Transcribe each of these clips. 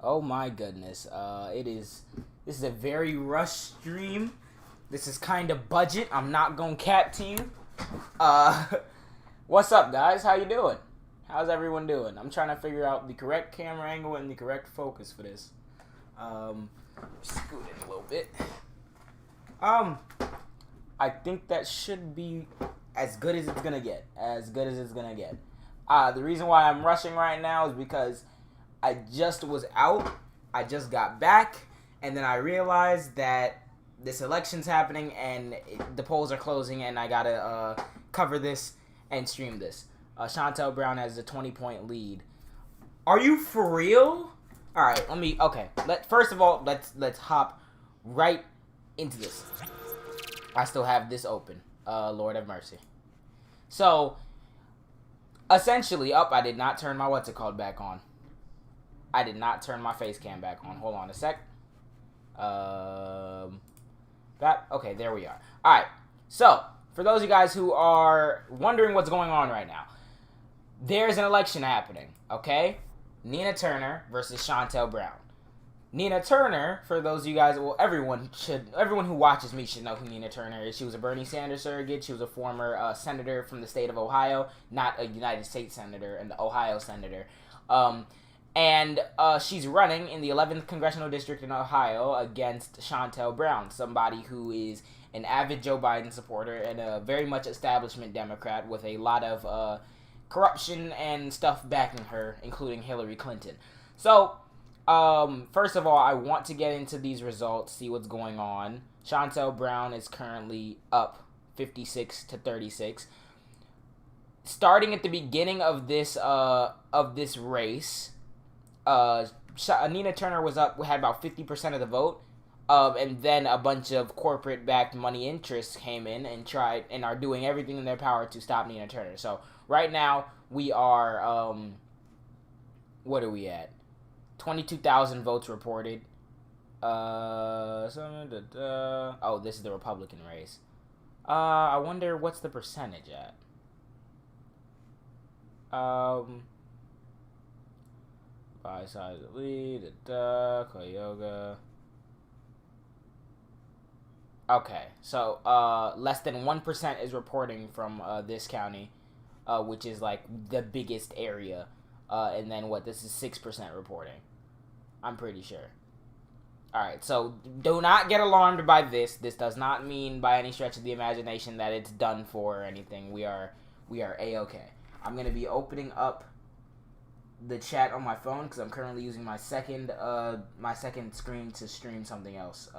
Oh my goodness. This is a very rushed stream. This is kind of budget. I'm not gonna cap to you. Uh, what's up, guys? How you doing? How's everyone doing? I'm trying to figure out the correct camera angle and the correct focus for this. Scoot it a little bit. I think that should be as good as it's gonna get. The reason why I'm rushing right now is because I just was out, I just got back, and then I realized that this election's happening and the polls are closing, and I gotta cover this and stream this. Shontel Brown has a 20-point lead. Are you for real? All right, first of all, let's hop right into this. I still have this open. Lord have mercy. So, essentially, I did not turn my back on. I did not turn my face cam back on. Hold on a sec. Okay, there we are. All right. So, for those of you guys who are wondering what's going on right now, there's an election happening, okay? Nina Turner versus Shontel Brown. Nina Turner, for those of you guys, well, everyone who watches me should know who Nina Turner is. She was a Bernie Sanders surrogate. She was a former senator from the state of Ohio, not a United States senator, an Ohio senator. And she's running in the 11th Congressional District in Ohio against Shontel Brown, somebody who is an avid Joe Biden supporter and a very much establishment Democrat with a lot of corruption and stuff backing her, including Hillary Clinton. So, first of all, I want to get into these results, see what's going on. Shontel Brown is currently up 56-36. Starting at the beginning of this race, Nina Turner had about 50% of the vote, and then a bunch of corporate-backed money interests came in and are doing everything in their power to stop Nina Turner. So right now we are, what are we at? 22,000 votes reported. Oh, this is the Republican race. I wonder what's the percentage at. By size of lead, Koyoga. Okay, so less than 1% is reporting from this county, which is like the biggest area. And then this is 6% reporting. I'm pretty sure. Alright, so do not get alarmed by this. This does not mean by any stretch of the imagination that it's done for or anything. We are A-okay. I'm going to be opening up the chat on my phone because I'm currently using my second screen to stream something else.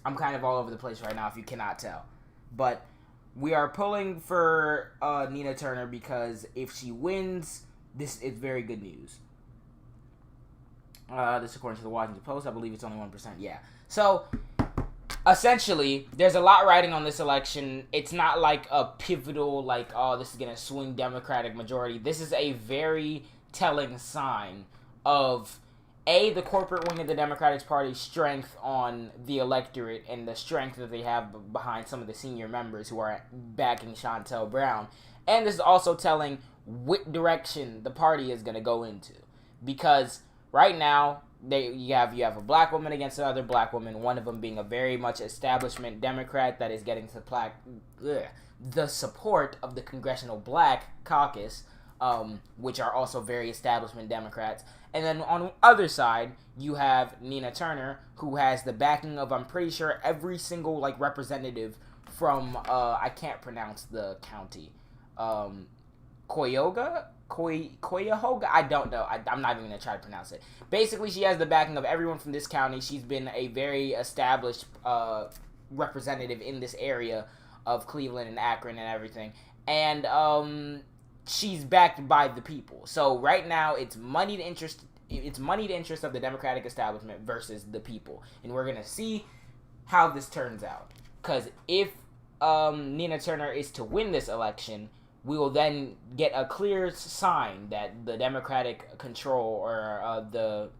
I'm kind of all over the place right now if you cannot tell. But we are pulling for Nina Turner because if she wins, this is very good news. This according to the Washington Post. I believe it's only 1%. Yeah. So, essentially, there's a lot riding on this election. It's not like a pivotal, this is going to swing Democratic majority. This is a very telling sign of, A, the corporate wing of the Democratic Party's strength on the electorate and the strength that they have behind some of the senior members who are backing Shontel Brown. And this is also telling what direction the party is going to go into. Because right now, you have a black woman against another black woman, one of them being a very much establishment Democrat that is getting the support of the Congressional Black Caucus, which are also very establishment Democrats. And then on the other side, you have Nina Turner, who has the backing of, I'm pretty sure, every single representative from, I can't pronounce the county, Cuyahoga, I don't know. I'm not even going to try to pronounce it. Basically, she has the backing of everyone from this county. She's been a very established representative in this area of Cleveland and Akron and everything. And she's backed by the people. So right now, it's moneyed interest of the Democratic establishment versus the people. And we're going to see how this turns out. Because if Nina Turner is to win this election, we will then get a clear sign that the Democratic control of the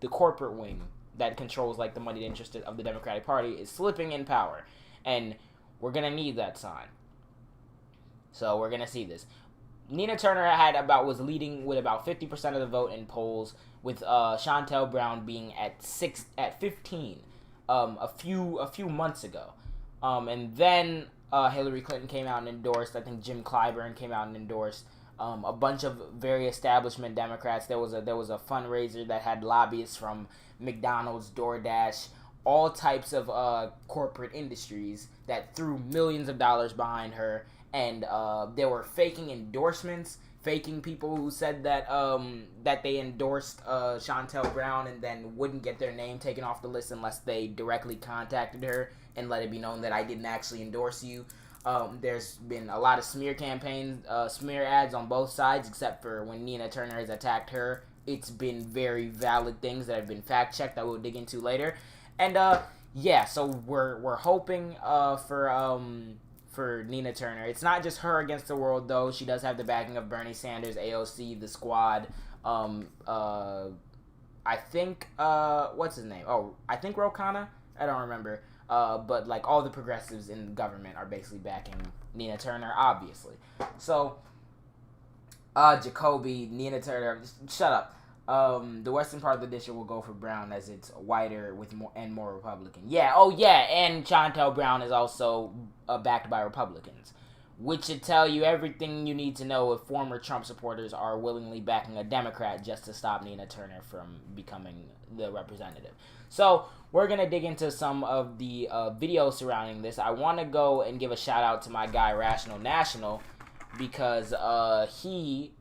corporate wing that controls the moneyed interest of the Democratic Party is slipping in power, and we're gonna need that sign. So we're gonna see this. Nina Turner was leading with about 50% of the vote in polls, with Shontel Brown being at 15 a few months ago. And then Hillary Clinton came out and endorsed. I think Jim Clyburn came out and endorsed. A bunch of very establishment Democrats. There was a fundraiser that had lobbyists from McDonald's, DoorDash, all types of corporate industries that threw millions of dollars behind her. And they were faking endorsements, faking people who said that that they endorsed Shontel Brown and then wouldn't get their name taken off the list unless they directly contacted her and let it be known that I didn't actually endorse you. There's been a lot of smear campaigns, smear ads on both sides, except for when Nina Turner has attacked her. It's been very valid things that have been fact-checked that we'll dig into later. And, yeah, so we're hoping for Nina Turner. It's not just her against the world, though. She does have the backing of Bernie Sanders, AOC, the Squad. I think, what's his name? Oh, I think Ro Khanna? I don't remember. But, like, all the progressives in the government are basically backing Nina Turner, obviously. So, Jacoby, Nina Turner, shut up. The western part of the district will go for Brown as it's whiter with more Republican. Yeah, oh yeah, and Shontel Brown is also backed by Republicans, which should tell you everything you need to know if former Trump supporters are willingly backing a Democrat just to stop Nina Turner from becoming the representative. So, we're going to dig into some of the videos surrounding this. I want to go and give a shout out to my guy, Rational National, because he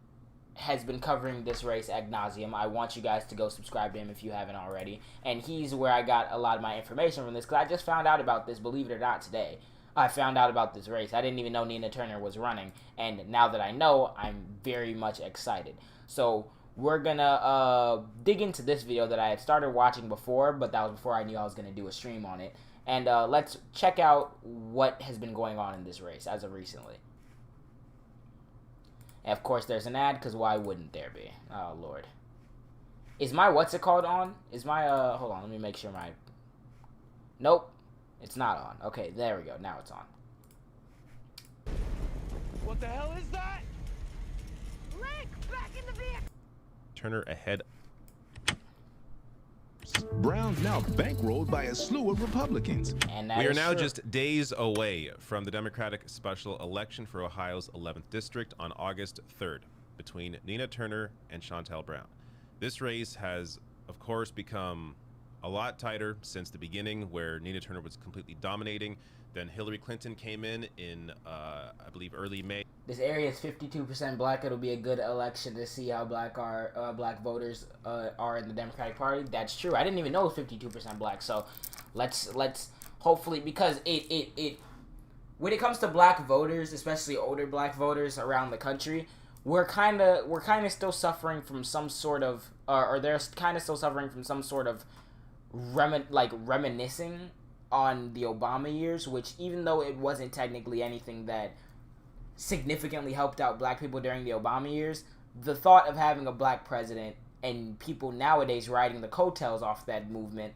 has been covering this race ad nauseum. I want you guys to go subscribe to him if you haven't already. And he's where I got a lot of my information from this, because I just found out about this, believe it or not, today. I found out about this race. I didn't even know Nina Turner was running. And now that I know, I'm very much excited. So we're going to dig into this video that I had started watching before, but that was before I knew I was going to do a stream on it. And let's check out what has been going on in this race as of recently. And of course, there's an ad, because why wouldn't there be? Oh, Lord. Is my what's it called on? Is my, hold on, let me make sure my... Nope. It's not on. Okay, there we go. Now it's on. What the hell is that? Rick, back in the vehicle! Turner ahead. Brown's now bankrolled by a slew of Republicans. And We are now just days away from the Democratic special election for Ohio's 11th district on August 3rd between Nina Turner and Shontel Brown. This race has, of course, become a lot tighter since the beginning, where Nina Turner was completely dominating. Then Hillary Clinton came in I believe, early May. This area is 52% black. It'll be a good election to see how black voters are in the Democratic Party. That's true. I didn't even know it was 52% black. So let's hopefully, because it when it comes to black voters, especially older black voters around the country, we're kind of still suffering from some sort of or they're kind of still suffering from some sort of reminiscing on the Obama years, which, even though it wasn't technically anything that significantly helped out black people during the Obama years, the thought of having a black president and people nowadays riding the coattails off that movement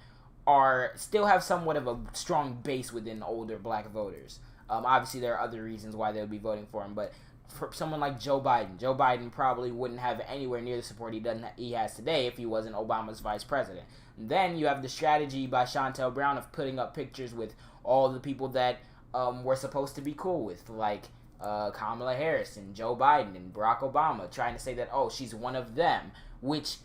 still have somewhat of a strong base within older black voters. Obviously, there are other reasons why they would be voting for him, but for someone like Joe Biden probably wouldn't have anywhere near the support he has today if he wasn't Obama's vice president. And then you have the strategy by Shontel Brown of putting up pictures with all the people that we're supposed to be cool with, like Kamala Harris and Joe Biden and Barack Obama, trying to say that, oh, she's one of them, which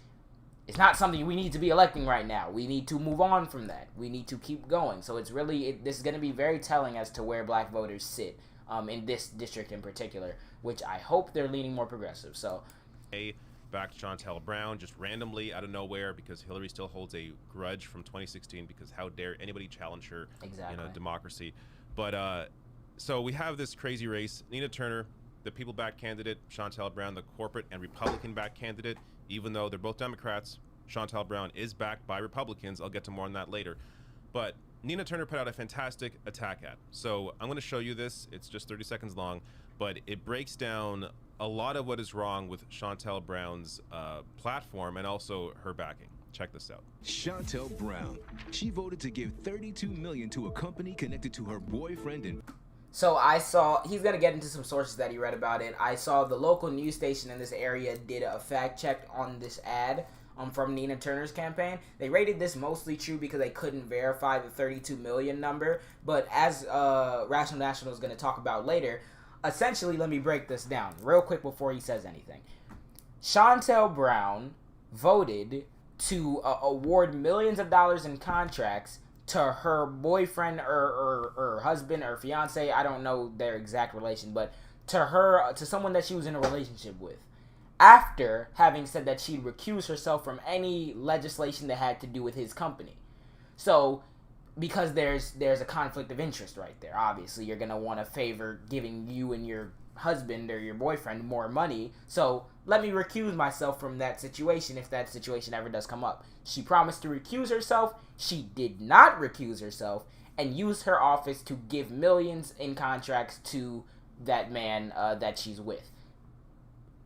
is not something we need to be electing right now. We need to move on from that. We need to keep going. So it's really, this is going to be very telling as to where black voters sit in this district in particular, which I hope they're leaning more progressive. So, backed Shontel Brown just randomly out of nowhere because Hillary still holds a grudge from 2016, because how dare anybody challenge her in a democracy. But so we have this crazy race. Nina Turner, the people-backed candidate, Shontel Brown, the corporate and Republican-backed candidate. Even though they're both Democrats, Shontel Brown is backed by Republicans. I'll get to more on that later. But Nina Turner put out a fantastic attack ad. So I'm going to show you this. It's just 30 seconds long, but it breaks down a lot of what is wrong with Shontel Brown's platform and also her backing. Check this out. Shontel Brown. She voted to give $32 million to a company connected to her boyfriend and... So I saw, he's going to get into some sources that he read about it. I saw the local news station in this area did a fact check on this ad from Nina Turner's campaign. They rated this mostly true because they couldn't verify the 32 million number. But as Rational National is going to talk about later, essentially, let me break this down real quick before he says anything. Shontel Brown voted to award millions of dollars in contracts to her boyfriend or husband or fiance, I don't know their exact relation, but to someone that she was in a relationship with, after having said that she'd recuse herself from any legislation that had to do with his company. So, because there's a conflict of interest right there. Obviously, you're going to want to favor giving you and your husband or your boyfriend more money. So, let me recuse myself from that situation if that situation ever does come up. She promised to recuse herself. She did not recuse herself and used her office to give millions in contracts to that man that she's with.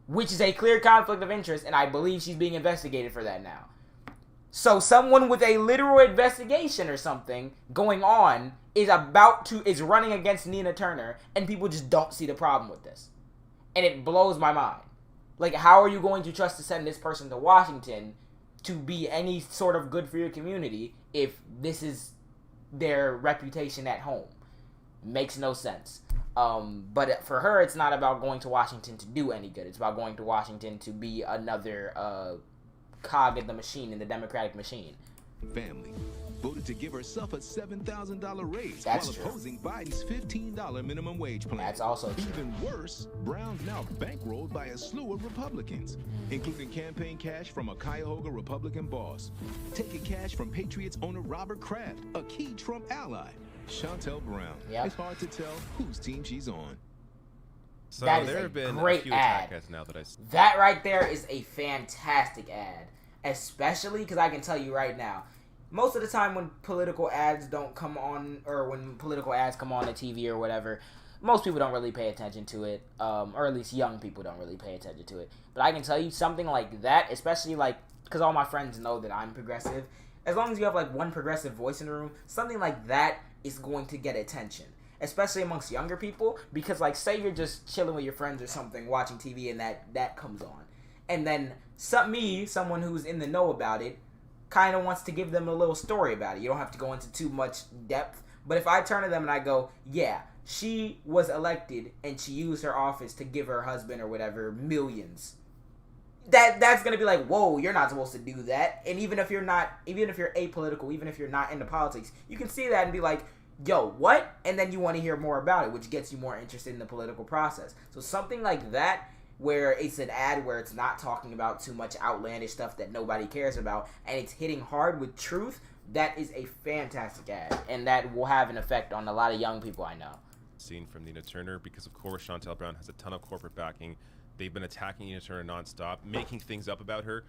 Which is a clear conflict of interest, and I believe she's being investigated for that now. So someone with a literal investigation or something going on is running against Nina Turner, and people just don't see the problem with this. And it blows my mind. Like, how are you going to trust to send this person to Washington to be any sort of good for your community if this is their reputation at home? Makes no sense. But for her, it's not about going to Washington to do any good. It's about going to Washington to be another cog in the machine, in the Democratic machine. Family voted to give herself a $7,000 raise That's while true. opposing Biden's $15 minimum wage plan. That's also true. Even worse, Brown's now bankrolled by a slew of Republicans, including campaign cash from a Cuyahoga Republican boss, taking cash from Patriots owner Robert Kraft, a key Trump ally. Shontel Brown. Yep. It's hard to tell whose team she's on. So That is there a have been great a few ad. attack ads now that I see. That right there is a fantastic ad. Especially because I can tell you right now, most of the time when political ads don't come on, or when political ads come on the TV or whatever, most people don't really pay attention to it, or at least young people don't really pay attention to it. But I can tell you something like that, especially like, because all my friends know that I'm progressive, as long as you have like one progressive voice in the room, something like that is going to get attention. Especially amongst younger people, because like, say you're just chilling with your friends or something, watching TV, and that comes on. And then someone who's in the know about it, kind of wants to give them a little story about it. You don't have to go into too much depth. But if I turn to them and I go, yeah, she was elected and she used her office to give her husband or whatever millions, that's going to be like, whoa, you're not supposed to do that. And even if you're apolitical, even if you're not into politics, you can see that and be like, yo, what? And then you want to hear more about it, which gets you more interested in the political process. So something like that, where it's an ad where it's not talking about too much outlandish stuff that nobody cares about, and it's hitting hard with truth, that is a fantastic ad, and that will have an effect on a lot of young people I know. Seen from Nina Turner, because of course Shontel Brown has a ton of corporate backing. They've been attacking Nina Turner nonstop, making things up about her.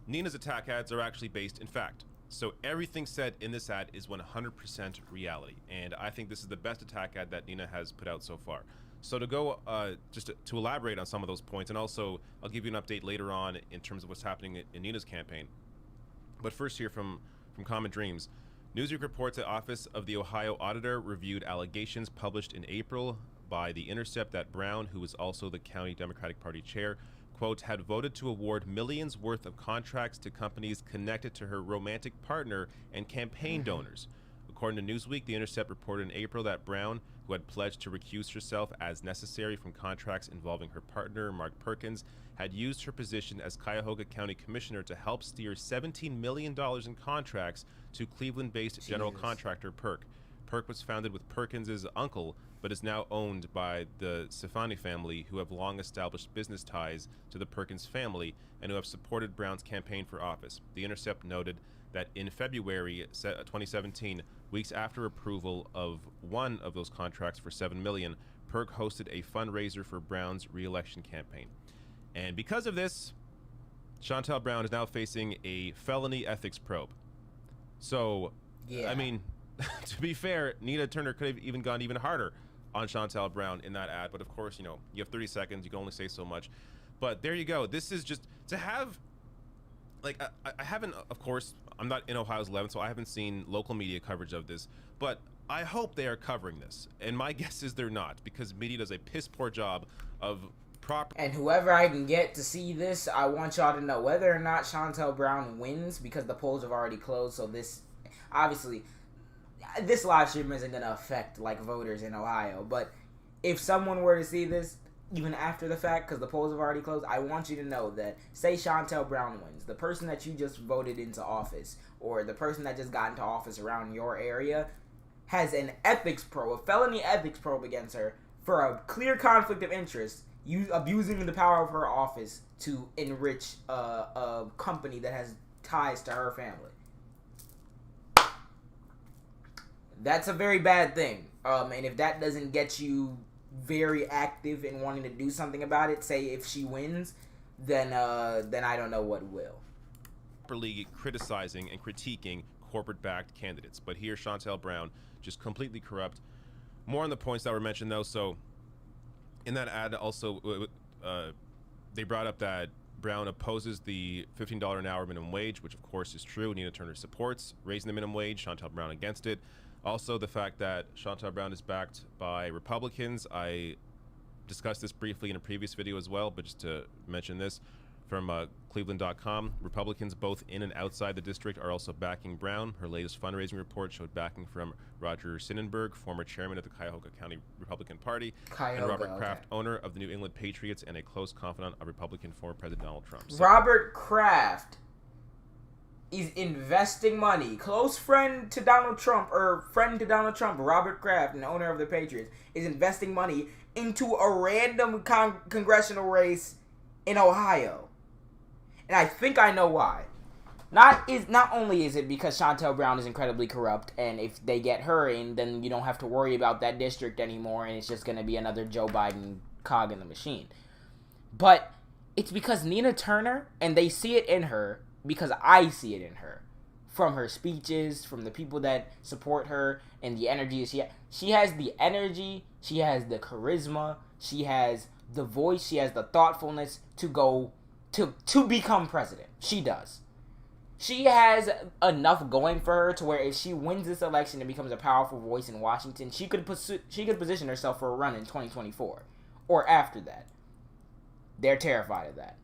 Nina's attack ads are actually based in fact. So everything said in this ad is 100% reality, and I think this is the best attack ad that Nina has put out so far. So to go, just to elaborate on some of those points, and also I'll give you an update later on in terms of what's happening in Nina's campaign. But first here from Common Dreams. Newsweek reports the Office of the Ohio Auditor reviewed allegations published in April by The Intercept that Brown, who is also the county Democratic Party chair, quote, had voted to award millions worth of contracts to companies connected to her romantic partner and campaign donors. According to Newsweek, The Intercept reported in April that Brown, who had pledged to recuse herself as necessary from contracts involving her partner, Mark Perkins, had used her position as Cuyahoga County Commissioner to help steer $17 million in contracts to Cleveland-based general contractor PIRK. PIRK was founded with Perkins' uncle, but is now owned by the Stefani family, who have long established business ties to the Perkins family and who have supported Brown's campaign for office. The Intercept noted that in February 2017, weeks after approval of one of those contracts for $7 million, PIRK hosted a fundraiser for Brown's re-election campaign. And because of this, Shontel Brown is now facing a felony ethics probe. So, yeah. I mean, to be fair, Nina Turner could have even gone even harder on Shontel Brown in that ad. But of course, you know, you have 30 seconds. You can only say so much. But there you go. This is just to have, like, I haven't, of course, I'm not in Ohio's 11, so I haven't seen local media coverage of this. But I hope they are covering this, and my guess is they're not, because media does a piss poor job of proper. And whoever I can get to see this, I want y'all to know whether or not Shontel Brown wins, because the polls have already closed. So this, obviously, this live stream isn't gonna affect like voters in Ohio. But if someone were to see this, even after the fact, because the polls have already closed, I want you to know that, say Shontel Brown wins, the person that you just voted into office, or the person that just got into office around your area, has a felony ethics probe against her for a clear conflict of interest, abusing the power of her office to enrich a company that has ties to her family. That's a very bad thing. And if that doesn't get you very active in wanting to do something about it, say if she wins, then I don't know what will. Properly criticizing and critiquing corporate-backed candidates, but here Shontel Brown just completely corrupt. More on the points that were mentioned though. So in that ad also they brought up that Brown opposes the $15 an hour minimum wage, which of course is true. Nina Turner supports raising the minimum wage, Shontel Brown against it. Also the fact that Shontel Brown is backed by Republicans. I discussed this briefly in a previous video as well, but just to mention this, from Cleveland.com, Republicans both in and outside the district are also backing Brown. Her latest fundraising report showed backing from Roger Sinnenberg, former chairman of the Cuyahoga County Republican Party, and Robert Kraft, owner of the New England Patriots and a close confidant of Republican former President Donald Trump. So, Robert Kraft is investing money. Close friend to Donald Trump, Robert Kraft, and owner of the Patriots, is investing money into a random congressional race in Ohio. And I think I know why. Not only is it because Shontel Brown is incredibly corrupt, and if they get her in, then you don't have to worry about that district anymore, and it's just going to be another Joe Biden cog in the machine. But it's because Nina Turner, and they see it in her, because I see it in her. From her speeches, from the people that support her, and the energy she has the energy, she has the charisma, she has the voice, she has the thoughtfulness to go to become president. She does. She has enough going for her to where if she wins this election and becomes a powerful voice in Washington, she could position herself for a run in 2024 or after that. They're terrified of that.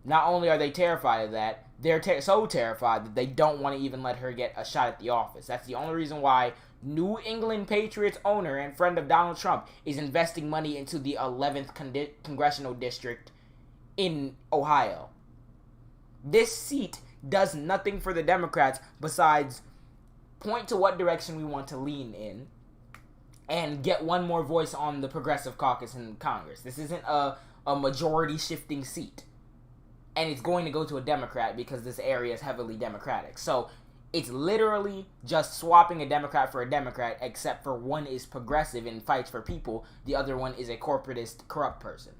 Not only are they terrified of that, they're so terrified that they don't want to even let her get a shot at the office. That's the only reason why New England Patriots owner and friend of Donald Trump is investing money into the 11th congressional district in Ohio. This seat does nothing for the Democrats besides point to what direction we want to lean in and get one more voice on the progressive caucus in Congress. This isn't a majority shifting seat. And it's going to go to a Democrat because this area is heavily Democratic. So it's literally just swapping a Democrat for a Democrat, except for one is progressive and fights for people. The other one is a corporatist, corrupt person.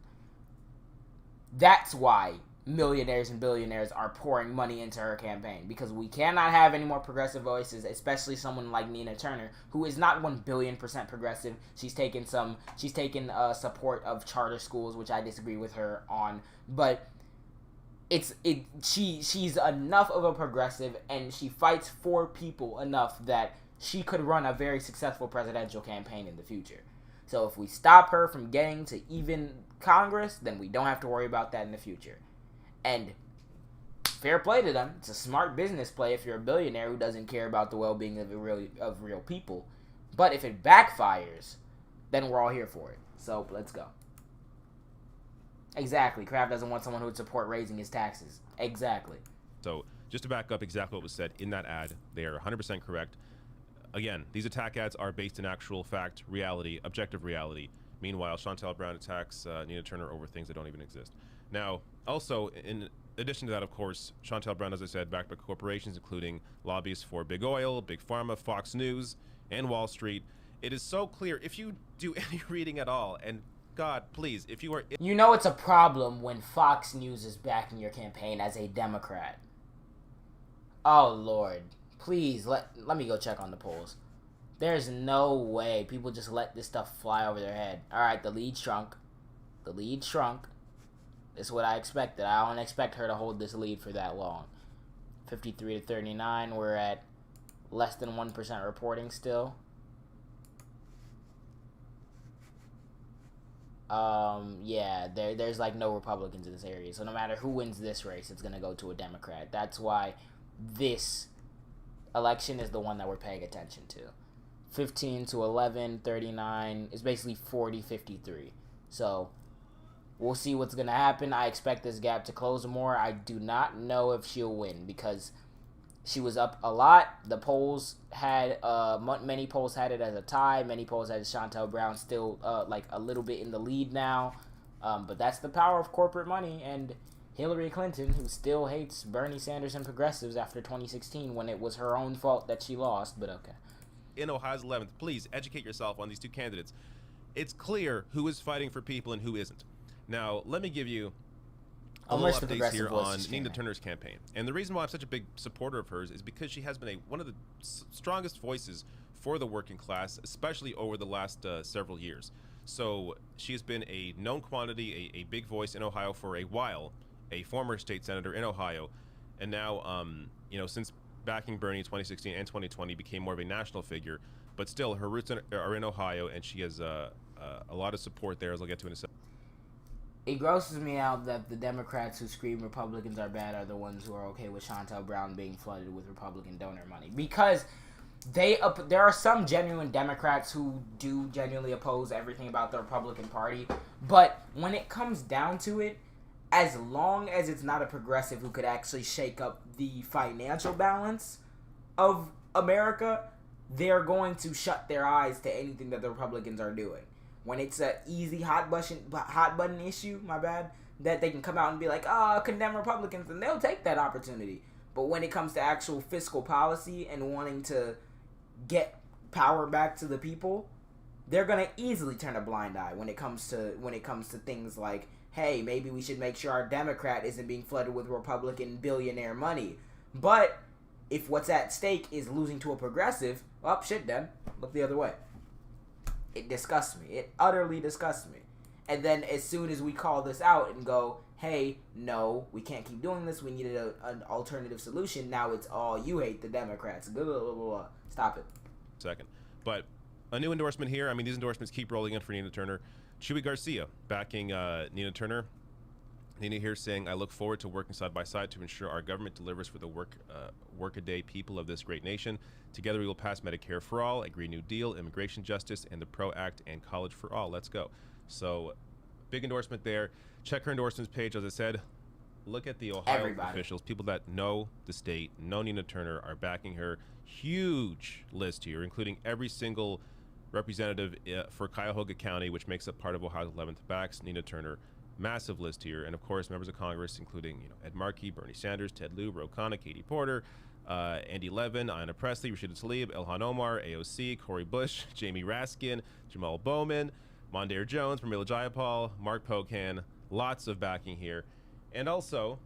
That's why millionaires and billionaires are pouring money into her campaign, because we cannot have any more progressive voices, especially someone like Nina Turner, who is not 1,000,000,000% progressive. She's taken support of charter schools, which I disagree with her on, but she's enough of a progressive, and she fights for people enough that she could run a very successful presidential campaign in the future. So if we stop her from getting to even Congress, then we don't have to worry about that in the future. And fair play to them. It's a smart business play if you're a billionaire who doesn't care about the well-being of real people. But if it backfires, then we're all here for it. So let's go. Exactly. Kraft doesn't want someone who would support raising his taxes. Exactly. So just to back up exactly what was said in that ad, they are 100% correct. Again, these attack ads are based in actual fact, reality, objective reality. Meanwhile, Shontel Brown attacks Nina Turner over things that don't even exist. Now, also, in addition to that, of course, Shontel Brown, as I said, backed by corporations, including lobbyists for Big Oil, Big Pharma, Fox News, and Wall Street. It is so clear, if you do any reading at all, and God, please, if you are... You know it's a problem when Fox News is backing your campaign as a Democrat. Oh, Lord. Please, let me go check on the polls. There's no way people just let this stuff fly over their head. Alright, the lead shrunk. The lead shrunk. This is what I expected. I don't expect her to hold this lead for that long. 53 to 39. We're at less than 1% reporting still. Yeah, there's like no Republicans in this area. So no matter who wins this race, it's going to go to a Democrat. That's why this election is the one that we're paying attention to. 15 to 11, 39 is basically 40, 53. So we'll see what's going to happen. I expect this gap to close more. I do not know if she'll win because she was up a lot. The polls had, many polls had it as a tie. Many polls had Shontel Brown still, like, a little bit in the lead now. But that's the power of corporate money. And Hillary Clinton, who still hates Bernie Sanders and progressives after 2016 when it was her own fault that she lost. But okay. In Ohio's 11th, please educate yourself on these two candidates. It's clear who is fighting for people and who isn't. Now, let me give you a little updates here on Nina Turner's campaign. And the reason why I'm such a big supporter of hers is because she has been one of the strongest voices for the working class, especially over the last several years. So she has been a known quantity, a big voice in Ohio for a while, a former state senator in Ohio. And now, you know, since backing Bernie in 2016 and 2020, became more of a national figure. But still, her roots are in Ohio, and she has a lot of support there, as I'll get to in a second. It grosses me out that the Democrats who scream Republicans are bad are the ones who are okay with Shontel Brown being flooded with Republican donor money. Because there are some genuine Democrats who do genuinely oppose everything about the Republican Party. But when it comes down to it, as long as it's not a progressive who could actually shake up the financial balance of America, they're going to shut their eyes to anything that the Republicans are doing. When it's an easy hot button issue, that they can come out and be like, condemn Republicans, and they'll take that opportunity. But when it comes to actual fiscal policy and wanting to get power back to the people, they're gonna easily turn a blind eye when it comes to things like, hey, maybe we should make sure our Democrat isn't being flooded with Republican billionaire money. But if what's at stake is losing to a progressive, well, shit, then look the other way. It disgusts me. It utterly disgusts me. And then as soon as we call this out and go, hey, no, we can't keep doing this. We needed an alternative solution. Now it's all you hate the Democrats. Blah, blah, blah, blah. Stop it. Second. But a new endorsement here. I mean, these endorsements keep rolling in for Nina Turner. Chewy Garcia backing Nina Turner. Nina here saying, I look forward to working side by side to ensure our government delivers for the workaday people of this great nation. Together we will pass Medicare for all, a Green New Deal, immigration justice, and the PRO Act, and college for all. Let's go. So, big endorsement there. Check her endorsements page. As I said, look at the Ohio officials, people that know the state, know Nina Turner, are backing her. Huge list here, including every single representative for Cuyahoga County, which makes up part of Ohio's 11th, backs Nina Turner. Massive list here. And of course, members of Congress, including Ed Markey, Bernie Sanders, Ted Lieu, Ro Khanna, Katie Porter, Andy Levin, Ayanna Pressley, Rashida Tlaib, Ilhan Omar, AOC, Cori Bush, Jamie Raskin, Jamal Bowman, Mondaire Jones, Pramila Jayapal, Mark Pocan. Lots of backing here. And also,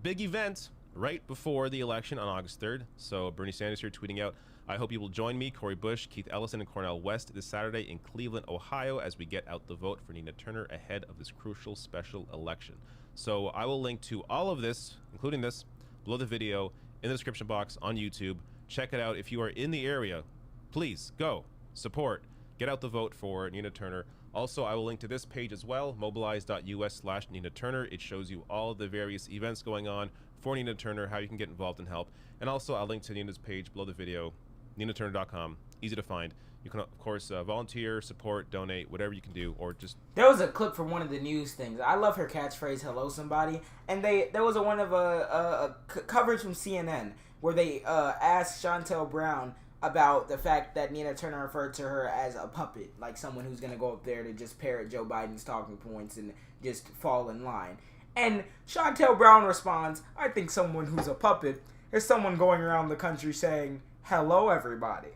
big event right before the election on August 3rd. So Bernie Sanders here tweeting out, I hope you will join me, Cori Bush, Keith Ellison, and Cornel West this Saturday in Cleveland, Ohio, as we get out the vote for Nina Turner ahead of this crucial special election. So I will link to all of this, including this, below the video in the description box on YouTube. Check it out. If you are in the area, please go, support, get out the vote for Nina Turner. Also, I will link to this page as well, mobilize.us/Nina Turner. It shows you all of the various events going on for Nina Turner, how you can get involved and help. And also, I'll link to Nina's page below the video, ninaturner.com. Easy to find. You can, of course, volunteer, support, donate, whatever you can do, or just... There was a clip from one of the news things. I love her catchphrase, hello somebody. And there was a coverage from CNN where they asked Shontel Brown about the fact that Nina Turner referred to her as a puppet, like someone who's going to go up there to just parrot Joe Biden's talking points and just fall in line. And Shontel Brown responds, I think someone who's a puppet is someone going around the country saying, hello, everybody.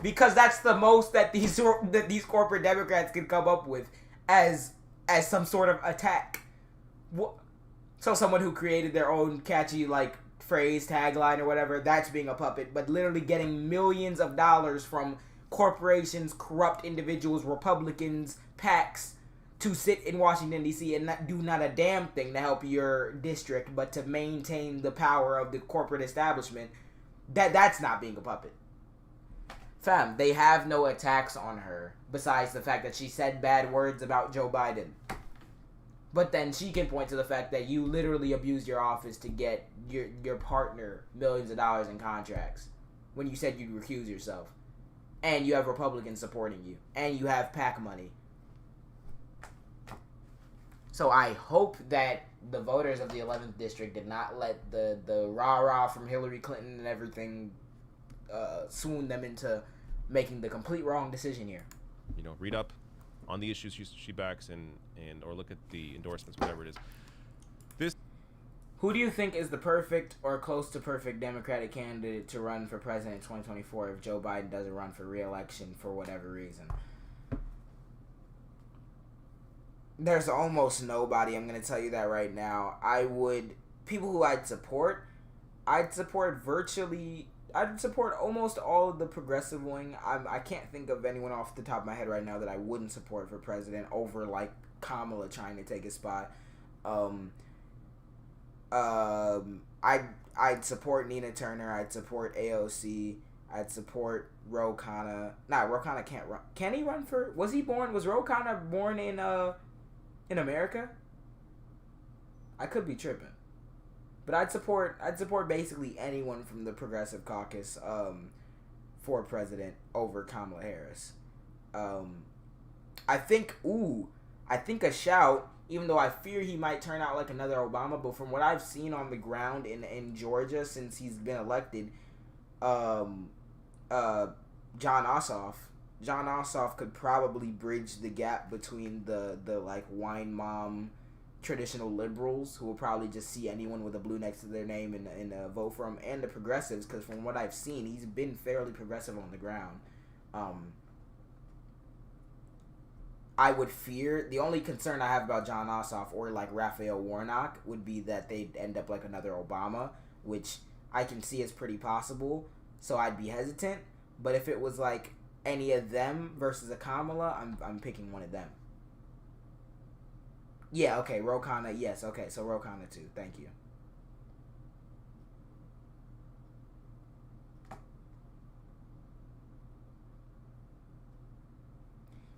Because that's the most that these corporate Democrats can come up with as some sort of attack. So someone who created their own catchy, like, phrase, tagline, or whatever, that's being a puppet. But literally getting millions of dollars from corporations, corrupt individuals, Republicans, PACs, to sit in Washington, D.C. and not a damn thing to help your district, but to maintain the power of the corporate establishment. That's not being a puppet. Fam, they have no attacks on her besides the fact that she said bad words about Joe Biden. But then she can point to the fact that you literally abused your office to get your partner millions of dollars in contracts when you said you'd recuse yourself. And you have Republicans supporting you. And you have PAC money. So I hope that the voters of the 11th district did not let the rah-rah from Hillary Clinton and everything swoon them into making the complete wrong decision here. You know, read up on the issues she backs and or look at the endorsements, whatever it is. Who do you think is the perfect or close to perfect Democratic candidate to run for president in 2024 if Joe Biden doesn't run for re-election for whatever reason? There's almost nobody. I'm going to tell you that right now. People who I'd support almost all of the progressive wing. I can't think of anyone off the top of my head right now that I wouldn't support for president over like Kamala trying to take a spot. I'd support Nina Turner. I'd support AOC. I'd support Ro Khanna. Ro Khanna can't run. Can he run for? Was Ro Khanna born in America? I could be tripping. But I'd support basically anyone from the Progressive Caucus for president over Kamala Harris. I think a shout, even though I fear he might turn out like another Obama, but from what I've seen on the ground in Georgia since he's been elected, John Ossoff could probably bridge the gap between the like wine mom traditional liberals who will probably just see anyone with a blue next to their name and vote for him, and the progressives, because from what I've seen, he's been fairly progressive on the ground. I would fear, the only concern I have about John Ossoff or like Raphael Warnock would be that they'd end up like another Obama, which I can see is pretty possible, so I'd be hesitant. But if it was like any of them versus a Kamala, I'm picking one of them. Yeah, okay, Ro Khanna, yes, okay, so Ro Khanna too, thank you.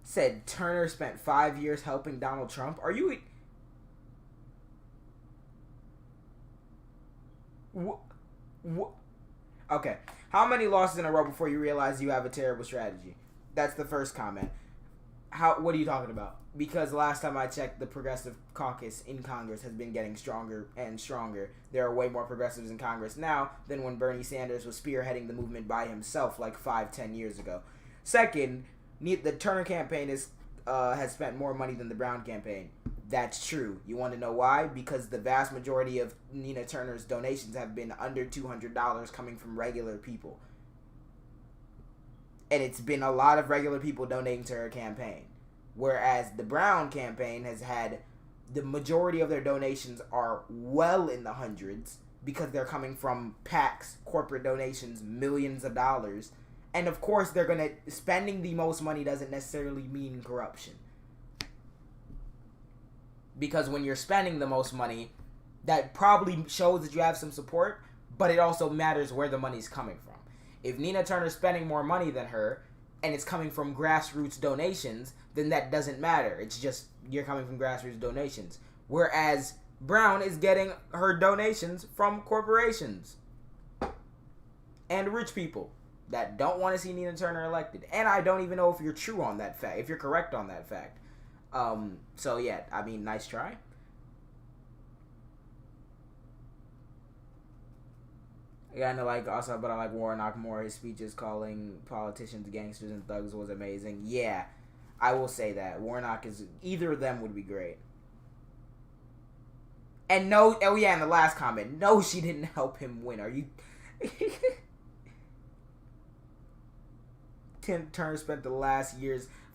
Said Turner spent 5 years helping Donald Trump. Are you... Okay, how many losses in a row before you realize you have a terrible strategy? That's the first comment. What are you talking about? Because last time I checked, the Progressive Caucus in Congress has been getting stronger and stronger. There are way more progressives in Congress now than when Bernie Sanders was spearheading the movement by himself like 5-10 years ago. Second, the Turner campaign has spent more money than the Brown campaign. That's true. You want to know why? Because the vast majority of Nina Turner's donations have been under $200 coming from regular people. And it's been a lot of regular people donating to her campaign. Whereas the Brown campaign has had the majority of their donations are well in the hundreds because they're coming from PACs, corporate donations, millions of dollars. And of course, spending the most money doesn't necessarily mean corruption. Because when you're spending the most money, that probably shows that you have some support, but it also matters where the money's coming from. If Nina Turner's spending more money than her, and it's coming from grassroots donations, then that doesn't matter. It's just you're coming from grassroots donations. Whereas Brown is getting her donations from corporations and rich people that don't want to see Nina Turner elected. And I don't even know if you're true on that fact, if you're correct on that fact. So yeah, I mean, nice try. Yeah, I like Warnock more. His speeches calling politicians gangsters and thugs was amazing. Yeah, I will say that. Either of them would be great. And no, oh yeah, and the last comment, no, she didn't help him win. Are you... Tim Turner spent the last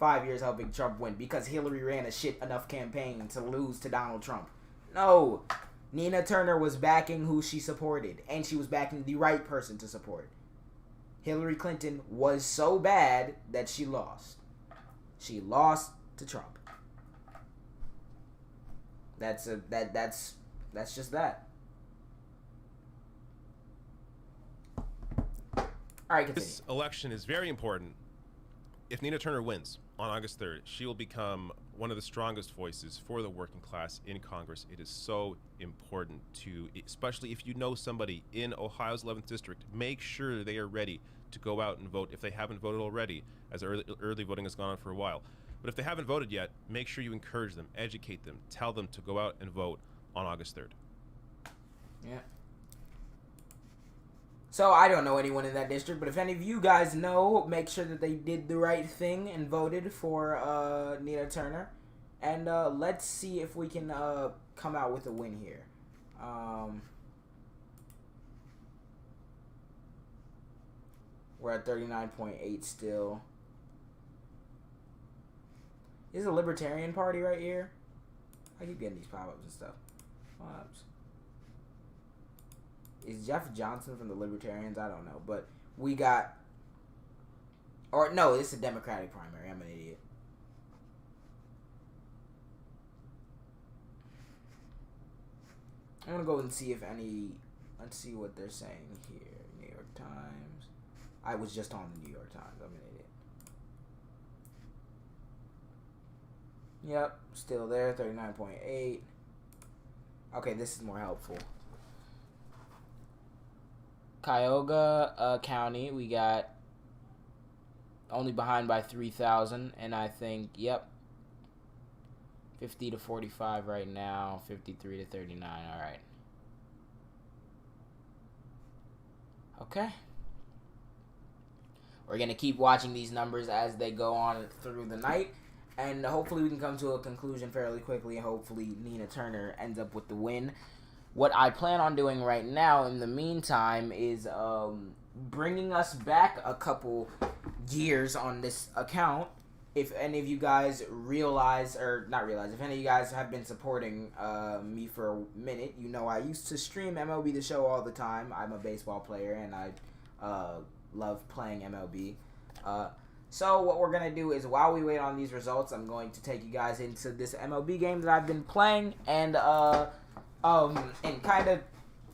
5 years helping Trump win because Hillary ran a shit enough campaign to lose to Donald Trump. No. Nina Turner was backing who she supported, and she was backing the right person to support. Hillary Clinton was so bad that she lost. She lost to Trump. That's just that. All right, continue. This election is very important. If Nina Turner wins on August 3rd, she will become one of the strongest voices for the working class in Congress. It is so important to, especially if you know somebody in Ohio's 11th district, make sure they are ready to go out and vote if they haven't voted already, as early voting has gone on for a while. But if they haven't voted yet, make sure you encourage them, educate them, tell them to go out and vote on August 3rd. Yeah. So I don't know anyone in that district, but if any of you guys know, make sure that they did the right thing and voted for Nina Turner. And let's see if we can come out with a win here. We're at 39.8 still. This is a Libertarian Party right here. I keep getting these pop-ups and stuff. Pop-ups. Is Jeff Johnson from the Libertarians? I don't know. But we got... Or, no, it's a Democratic primary. I'm an idiot. I'm going to go and see if any... Let's see what they're saying here. New York Times. I was just on the New York Times. I'm an idiot. Yep, still there. 39.8. Okay, this is more helpful. Cuyahoga County, we got only behind by 3,000, and I think, yep, 50 to 45 right now, 53 to 39, all right. Okay. We're going to keep watching these numbers as they go on through the night, and hopefully we can come to a conclusion fairly quickly, and hopefully Nina Turner ends up with the win. What I plan on doing right now in the meantime is bringing us back a couple years on this account. If any of you guys realize, or not realize, if any of you guys have been supporting me for a minute, you know I used to stream MLB The Show all the time. I'm a baseball player and I love playing MLB. So what we're going to do is while we wait on these results, I'm going to take you guys into this MLB game that I've been playing and kind of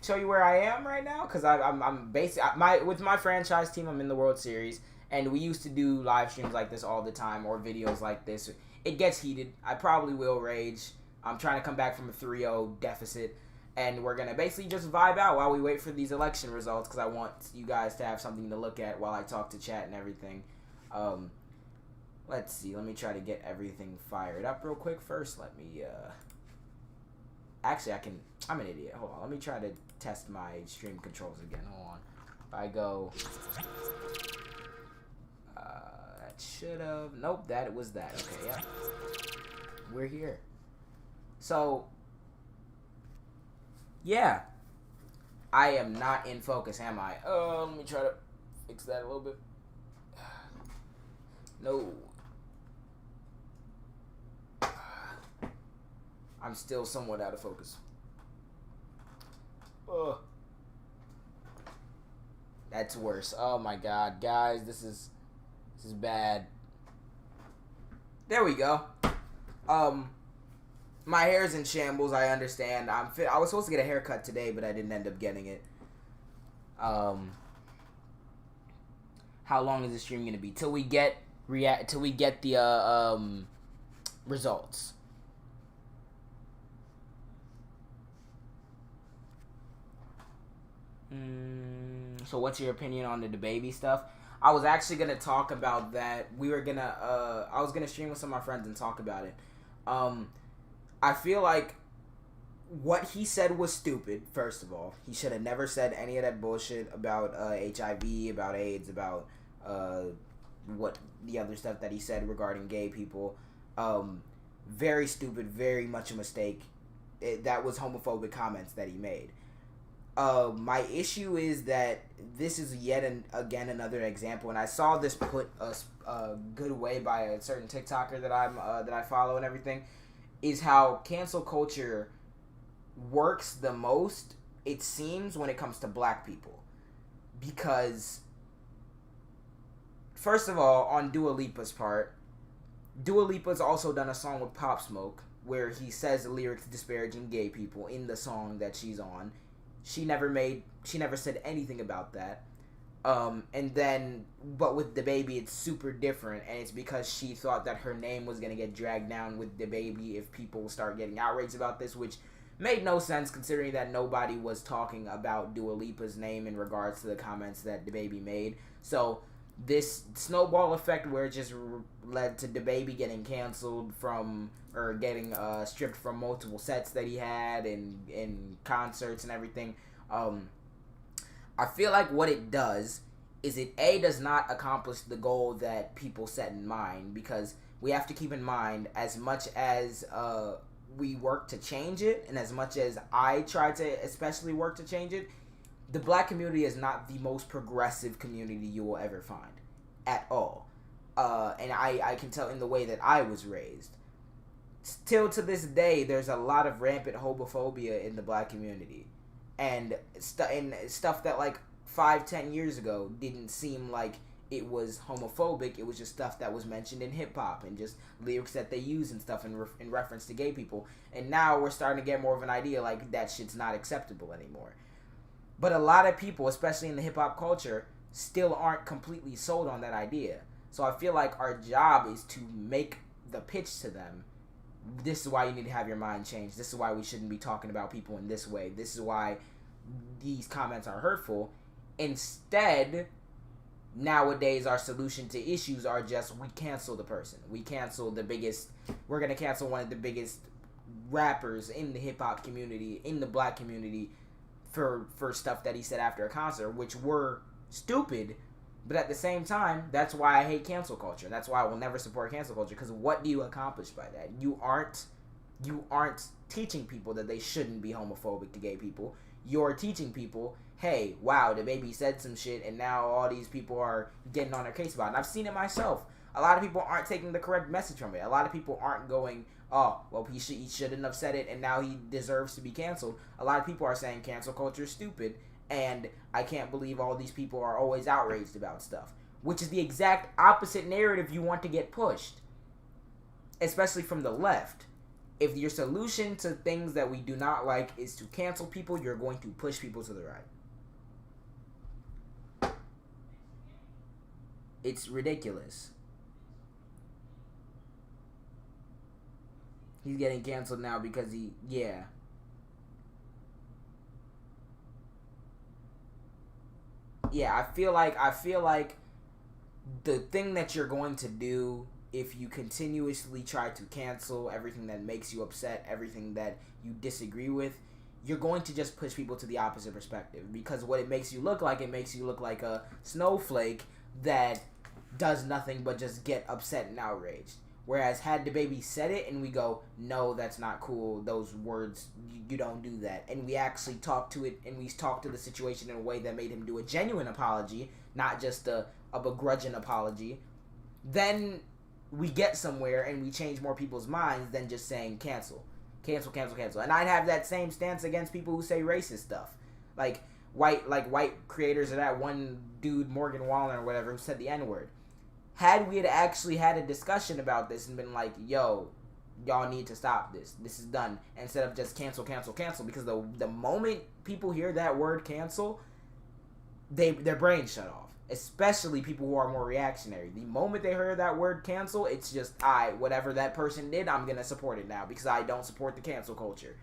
show you where I am right now, because I'm basically with my franchise team. I'm in the World Series, and we used to do live streams like this all the time or videos like this. It gets heated. I probably will rage. I'm trying to come back from a 3-0 deficit, and we're gonna basically just vibe out while we wait for these election results, because I want you guys to have something to look at while I talk to chat and everything. Let's see. Let me try to get everything fired up real quick. First, let me actually, I'm an idiot. Hold on. Let me try to test my stream controls again. Hold on. If I go... that should have... Nope, that was that. Okay, yeah. We're here. So, yeah. I am not in focus, am I? Let me try to fix that a little bit. No. I'm still somewhat out of focus. Ugh. That's worse. Oh my god, guys, this is bad. There we go. My hair's in shambles, I understand. I was supposed to get a haircut today, but I didn't end up getting it. How long is the stream gonna be? Till we get the results. So what's your opinion on the baby stuff? I was actually going to talk about that. I was going to stream with some of my friends and talk about it. I feel like what he said was stupid, first of all. He should have never said any of that bullshit about HIV, about AIDS, about what the other stuff that he said regarding gay people. Very stupid, very much a mistake. That was homophobic comments that he made. My issue is that this is again another example, and I saw this put a good way by a certain TikToker that I follow and everything, is how cancel culture works the most, it seems, when it comes to black people. Because, first of all, on Dua Lipa's part, Dua Lipa's also done a song with Pop Smoke where he says the lyrics disparaging gay people in the song that she's on. She never said anything about that. And then, but with DaBaby, it's super different, and it's because she thought that her name was gonna get dragged down with DaBaby if people start getting outraged about this, which made no sense considering that nobody was talking about Dua Lipa's name in regards to the comments that DaBaby made. So this snowball effect where it just led to DaBaby getting canceled from, or getting stripped from multiple sets that he had in concerts and everything. I feel like what it does is it does not accomplish the goal that people set in mind, because we have to keep in mind, as much as we work to change it, and as much as I try to especially work to change it, the black community is not the most progressive community you will ever find at all. And I can tell in the way that I was raised. Still to this day, there's a lot of rampant homophobia in the black community. And stuff that like 5-10 years ago didn't seem like it was homophobic. It was just stuff that was mentioned in hip-hop and just lyrics that they use and stuff in reference to gay people. And now we're starting to get more of an idea like that shit's not acceptable anymore. But a lot of people, especially in the hip-hop culture, still aren't completely sold on that idea. So I feel like our job is to make the pitch to them. This is why you need to have your mind changed. This is why we shouldn't be talking about people in this way. This is why these comments are hurtful. Instead, nowadays our solution to issues are just we cancel the person. We cancel the biggest. We're gonna cancel one of the biggest rappers in the hip hop community, in the black community, for stuff that he said after a concert, which were stupid. But at the same time, that's why I hate cancel culture. That's why I will never support cancel culture. Because what do you accomplish by that? You aren't teaching people that they shouldn't be homophobic to gay people. You're teaching people, hey, wow, DaBaby said some shit, and now all these people are getting on their case about it. And I've seen it myself. A lot of people aren't taking the correct message from it. A lot of people aren't going, oh, well, he shouldn't have said it, and now he deserves to be canceled. A lot of people are saying cancel culture is stupid, and I can't believe all these people are always outraged about stuff, which is the exact opposite narrative you want to get pushed, especially from the left. If your solution to things that we do not like is to cancel people, you're going to push people to the right. It's ridiculous. He's getting canceled now because yeah. I feel like the thing that you're going to do if you continuously try to cancel everything that makes you upset, everything that you disagree with, you're going to just push people to the opposite perspective. Because what it makes you look like a snowflake that does nothing but just get upset and outraged. Whereas had DaBaby said it and we go, no, that's not cool, those words, you don't do that, and we actually talk to it, and we talk to the situation in a way that made him do a genuine apology, not just a begrudging apology, then we get somewhere and we change more people's minds than just saying cancel. Cancel, cancel, cancel. And I'd have that same stance against people who say racist stuff. Like white creators of that one dude, Morgan Wallen or whatever, who said the N-word. Had we had actually had a discussion about this and been like, yo, y'all need to stop this. This is done. Instead of just cancel, cancel, cancel. Because the moment people hear that word cancel, their brains shut off. Especially people who are more reactionary. The moment they hear that word cancel, it's just, whatever that person did, I'm going to support it now. Because I don't support the cancel culture.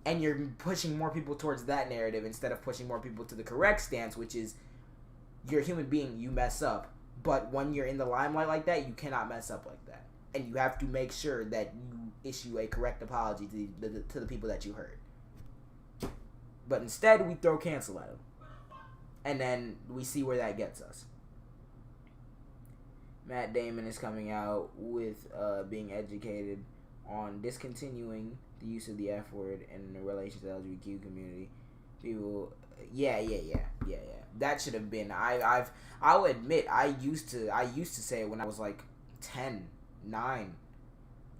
And you're pushing more people towards that narrative instead of pushing more people to the correct stance, which is, you're a human being, you mess up. But when you're in the limelight like that, you cannot mess up like that. And you have to make sure that you issue a correct apology to the people that you hurt. But instead, we throw cancel at them. And then we see where that gets us. Matt Damon is coming out with being educated on discontinuing the use of the F word in relation to the LGBTQ community. People, yeah. That should have been. I'll admit I used to say it when I was like 10, 9,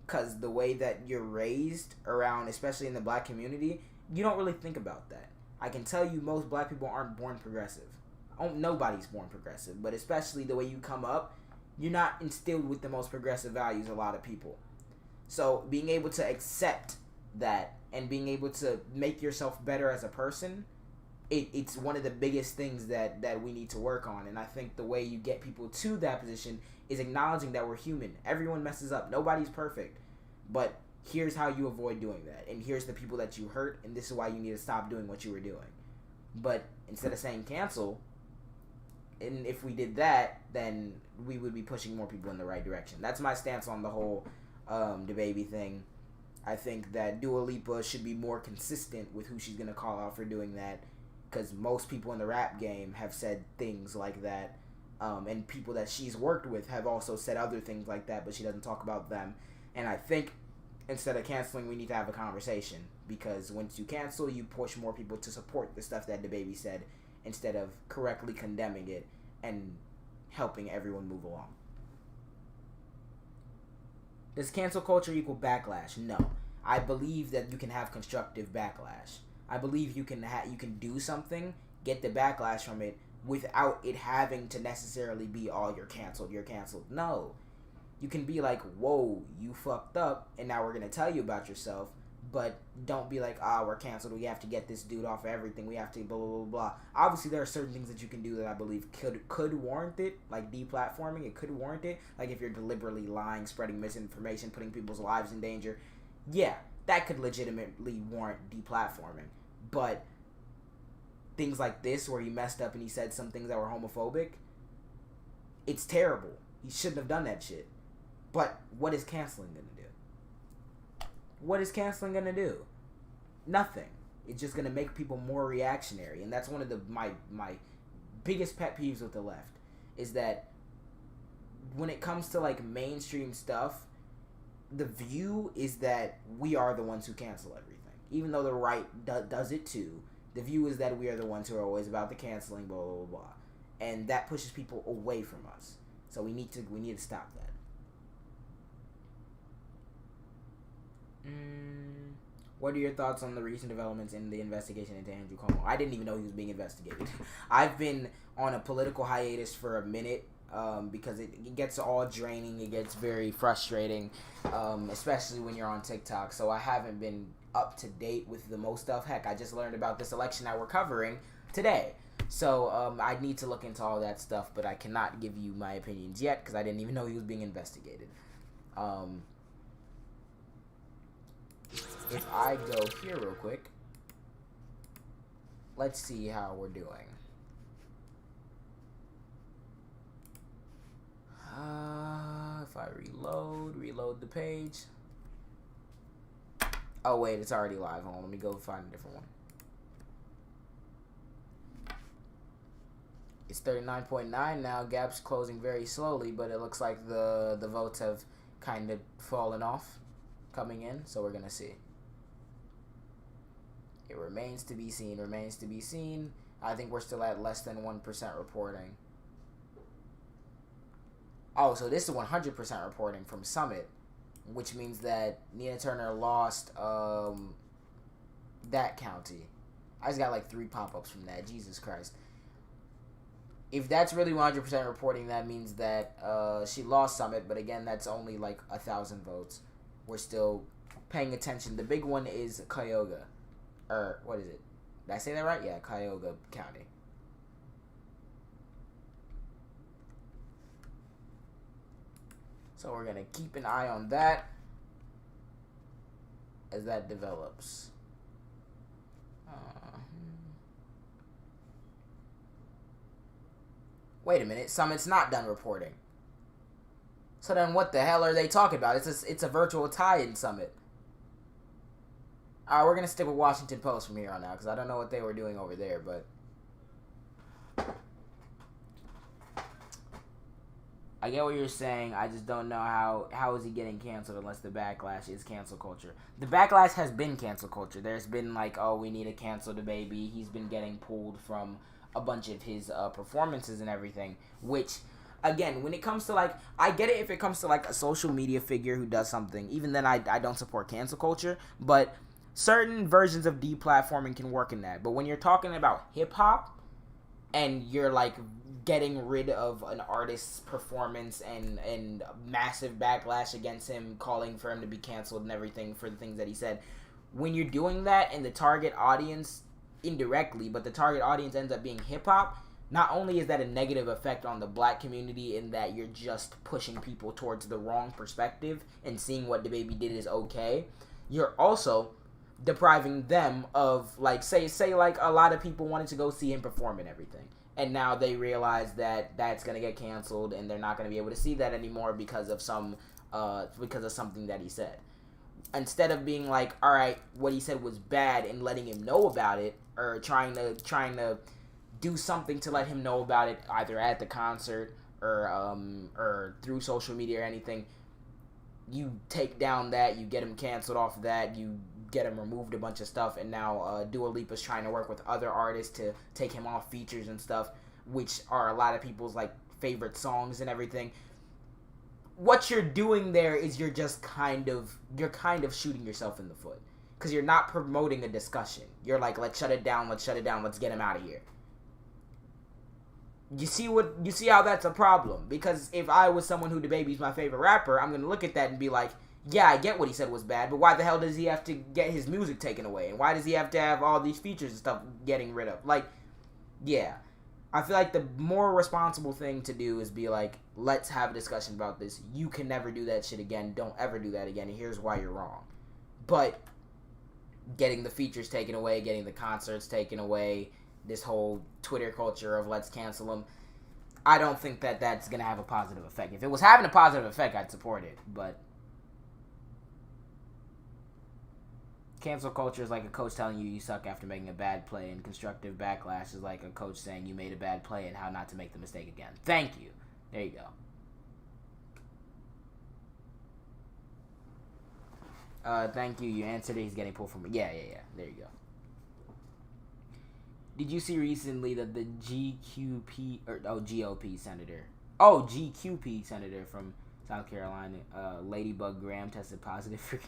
because the way that you're raised around, especially in the black community, you don't really think about that. I can tell you most black people aren't born progressive. Nobody's born progressive, but especially the way you come up, you're not instilled with the most progressive values. A lot of people. So being able to accept that and being able to make yourself better as a person it's one of the biggest things that we need to work on. And I think the way you get people to that position is acknowledging that we're human. Everyone messes up. Nobody's perfect. But here's how you avoid doing that. And here's the people that you hurt. And this is why you need to stop doing what you were doing. But instead of saying cancel, and if we did that, then we would be pushing more people in the right direction. That's my stance on the whole DaBaby thing. I think that Dua Lipa should be more consistent with who she's going to call out for doing that. Because most people in the rap game have said things like that. And people that she's worked with have also said other things like that, but she doesn't talk about them. And I think instead of canceling, we need to have a conversation. Because once you cancel, you push more people to support the stuff that DaBaby said, instead of correctly condemning it and helping everyone move along. Does cancel culture equal backlash? No. I believe that you can have constructive backlash. I believe you can do something, get the backlash from it, without it having to necessarily be, oh, you're canceled. No. You can be like, whoa, you fucked up, and now we're going to tell you about yourself, but don't be like, we're canceled, we have to get this dude off of everything, we have to blah, blah, blah, blah. Obviously, there are certain things that you can do that I believe could warrant it, like deplatforming, it could warrant it, like if you're deliberately lying, spreading misinformation, putting people's lives in danger, yeah, that could legitimately warrant deplatforming. But things like this, where he messed up and he said some things that were homophobic, it's terrible. He shouldn't have done that shit. But what is canceling going to do? What is canceling going to do? Nothing. It's just going to make people more reactionary. And that's one of my biggest pet peeves with the left, is that when it comes to like mainstream stuff, the view is that we are the ones who cancel everything. Even though the right does it too, the view is that we are the ones who are always about the canceling, blah, blah, blah, blah. And that pushes people away from us. So we need to stop that. What are your thoughts on the recent developments in the investigation into Andrew Cuomo? I didn't even know he was being investigated. I've been on a political hiatus for a minute because it gets all draining. It gets very frustrating, especially when you're on TikTok. So I haven't been up to date with the most stuff. Heck, I just learned about this election that we're covering today. So I need to look into all that stuff, but I cannot give you my opinions yet because I didn't even know he was being investigated. If I go here real quick, let's see how we're doing. If I reload the page. Oh wait, it's already live. Hold on, let me go find a different one. It's 39.9 now. Gap's closing very slowly, but it looks like the votes have kind of fallen off coming in, so we're gonna see. It remains to be seen. I think we're still at less than 1% reporting. Oh, so this is 100% reporting from Summit, which means that Nina Turner lost that county. I just got like 3 pop-ups from that. Jesus Christ. If that's really 100% reporting, that means that she lost Summit, but again, that's only like 1,000 votes. We're still paying attention. The big one is Cuyahoga. Or, what is it? Did I say that right? Yeah, Cuyahoga County. So we're going to keep an eye on that as that develops. Wait a minute. Summit's not done reporting. So then what the hell are they talking about? It's a virtual tie in Summit. Alright, we're going to stick with Washington Post from here on out because I don't know what they were doing over there, but I get what you're saying. I just don't know how is he getting canceled unless the backlash is cancel culture. The backlash has been cancel culture. There's been like, oh, we need to cancel DaBaby. He's been getting pulled from a bunch of his performances and everything, which, again, when it comes to, like, I get it if it comes to, like, a social media figure who does something. Even then, I don't support cancel culture, but certain versions of deplatforming can work in that. But when you're talking about hip-hop and you're, like, getting rid of an artist's performance and massive backlash against him, calling for him to be canceled and everything for the things that he said, when you're doing that and the target audience indirectly, but the target audience ends up being hip-hop, not only is that a negative effect on the black community in that you're just pushing people towards the wrong perspective and seeing what DaBaby did is okay, you're also depriving them of, like, say like a lot of people wanted to go see him perform and everything, and now they realize that that's gonna get canceled and they're not gonna be able to see that anymore because of something that he said. Instead of being like, all right, what he said was bad and letting him know about it, or trying to do something to let him know about it, either at the concert or through social media or anything, you take down that, you get him canceled off of that, you get him removed a bunch of stuff, and now Dua Lipa's trying to work with other artists to take him off features and stuff, which are a lot of people's like favorite songs and everything. What you're doing there is you're kind of shooting yourself in the foot, because you're not promoting a discussion. You're like, let's shut it down, let's get him out of here. You see how that's a problem? Because if I was someone who DaBaby's my favorite rapper, I'm gonna look at that and be like, yeah, I get what he said was bad, but why the hell does he have to get his music taken away? And why does he have to have all these features and stuff getting rid of? Like, yeah. I feel like the more responsible thing to do is be like, let's have a discussion about this. You can never do that shit again. Don't ever do that again. And here's why you're wrong. But getting the features taken away, getting the concerts taken away, this whole Twitter culture of let's cancel them, I don't think that that's going to have a positive effect. If it was having a positive effect, I'd support it. But cancel culture is like a coach telling you suck after making a bad play, and constructive backlash is like a coach saying you made a bad play and how not to make the mistake again. Thank you. There you go. Thank you. You answered it. He's getting pulled from... Yeah. There you go. Did you see recently that the GOP senator... GQP senator from South Carolina, Ladybug Graham, tested positive for...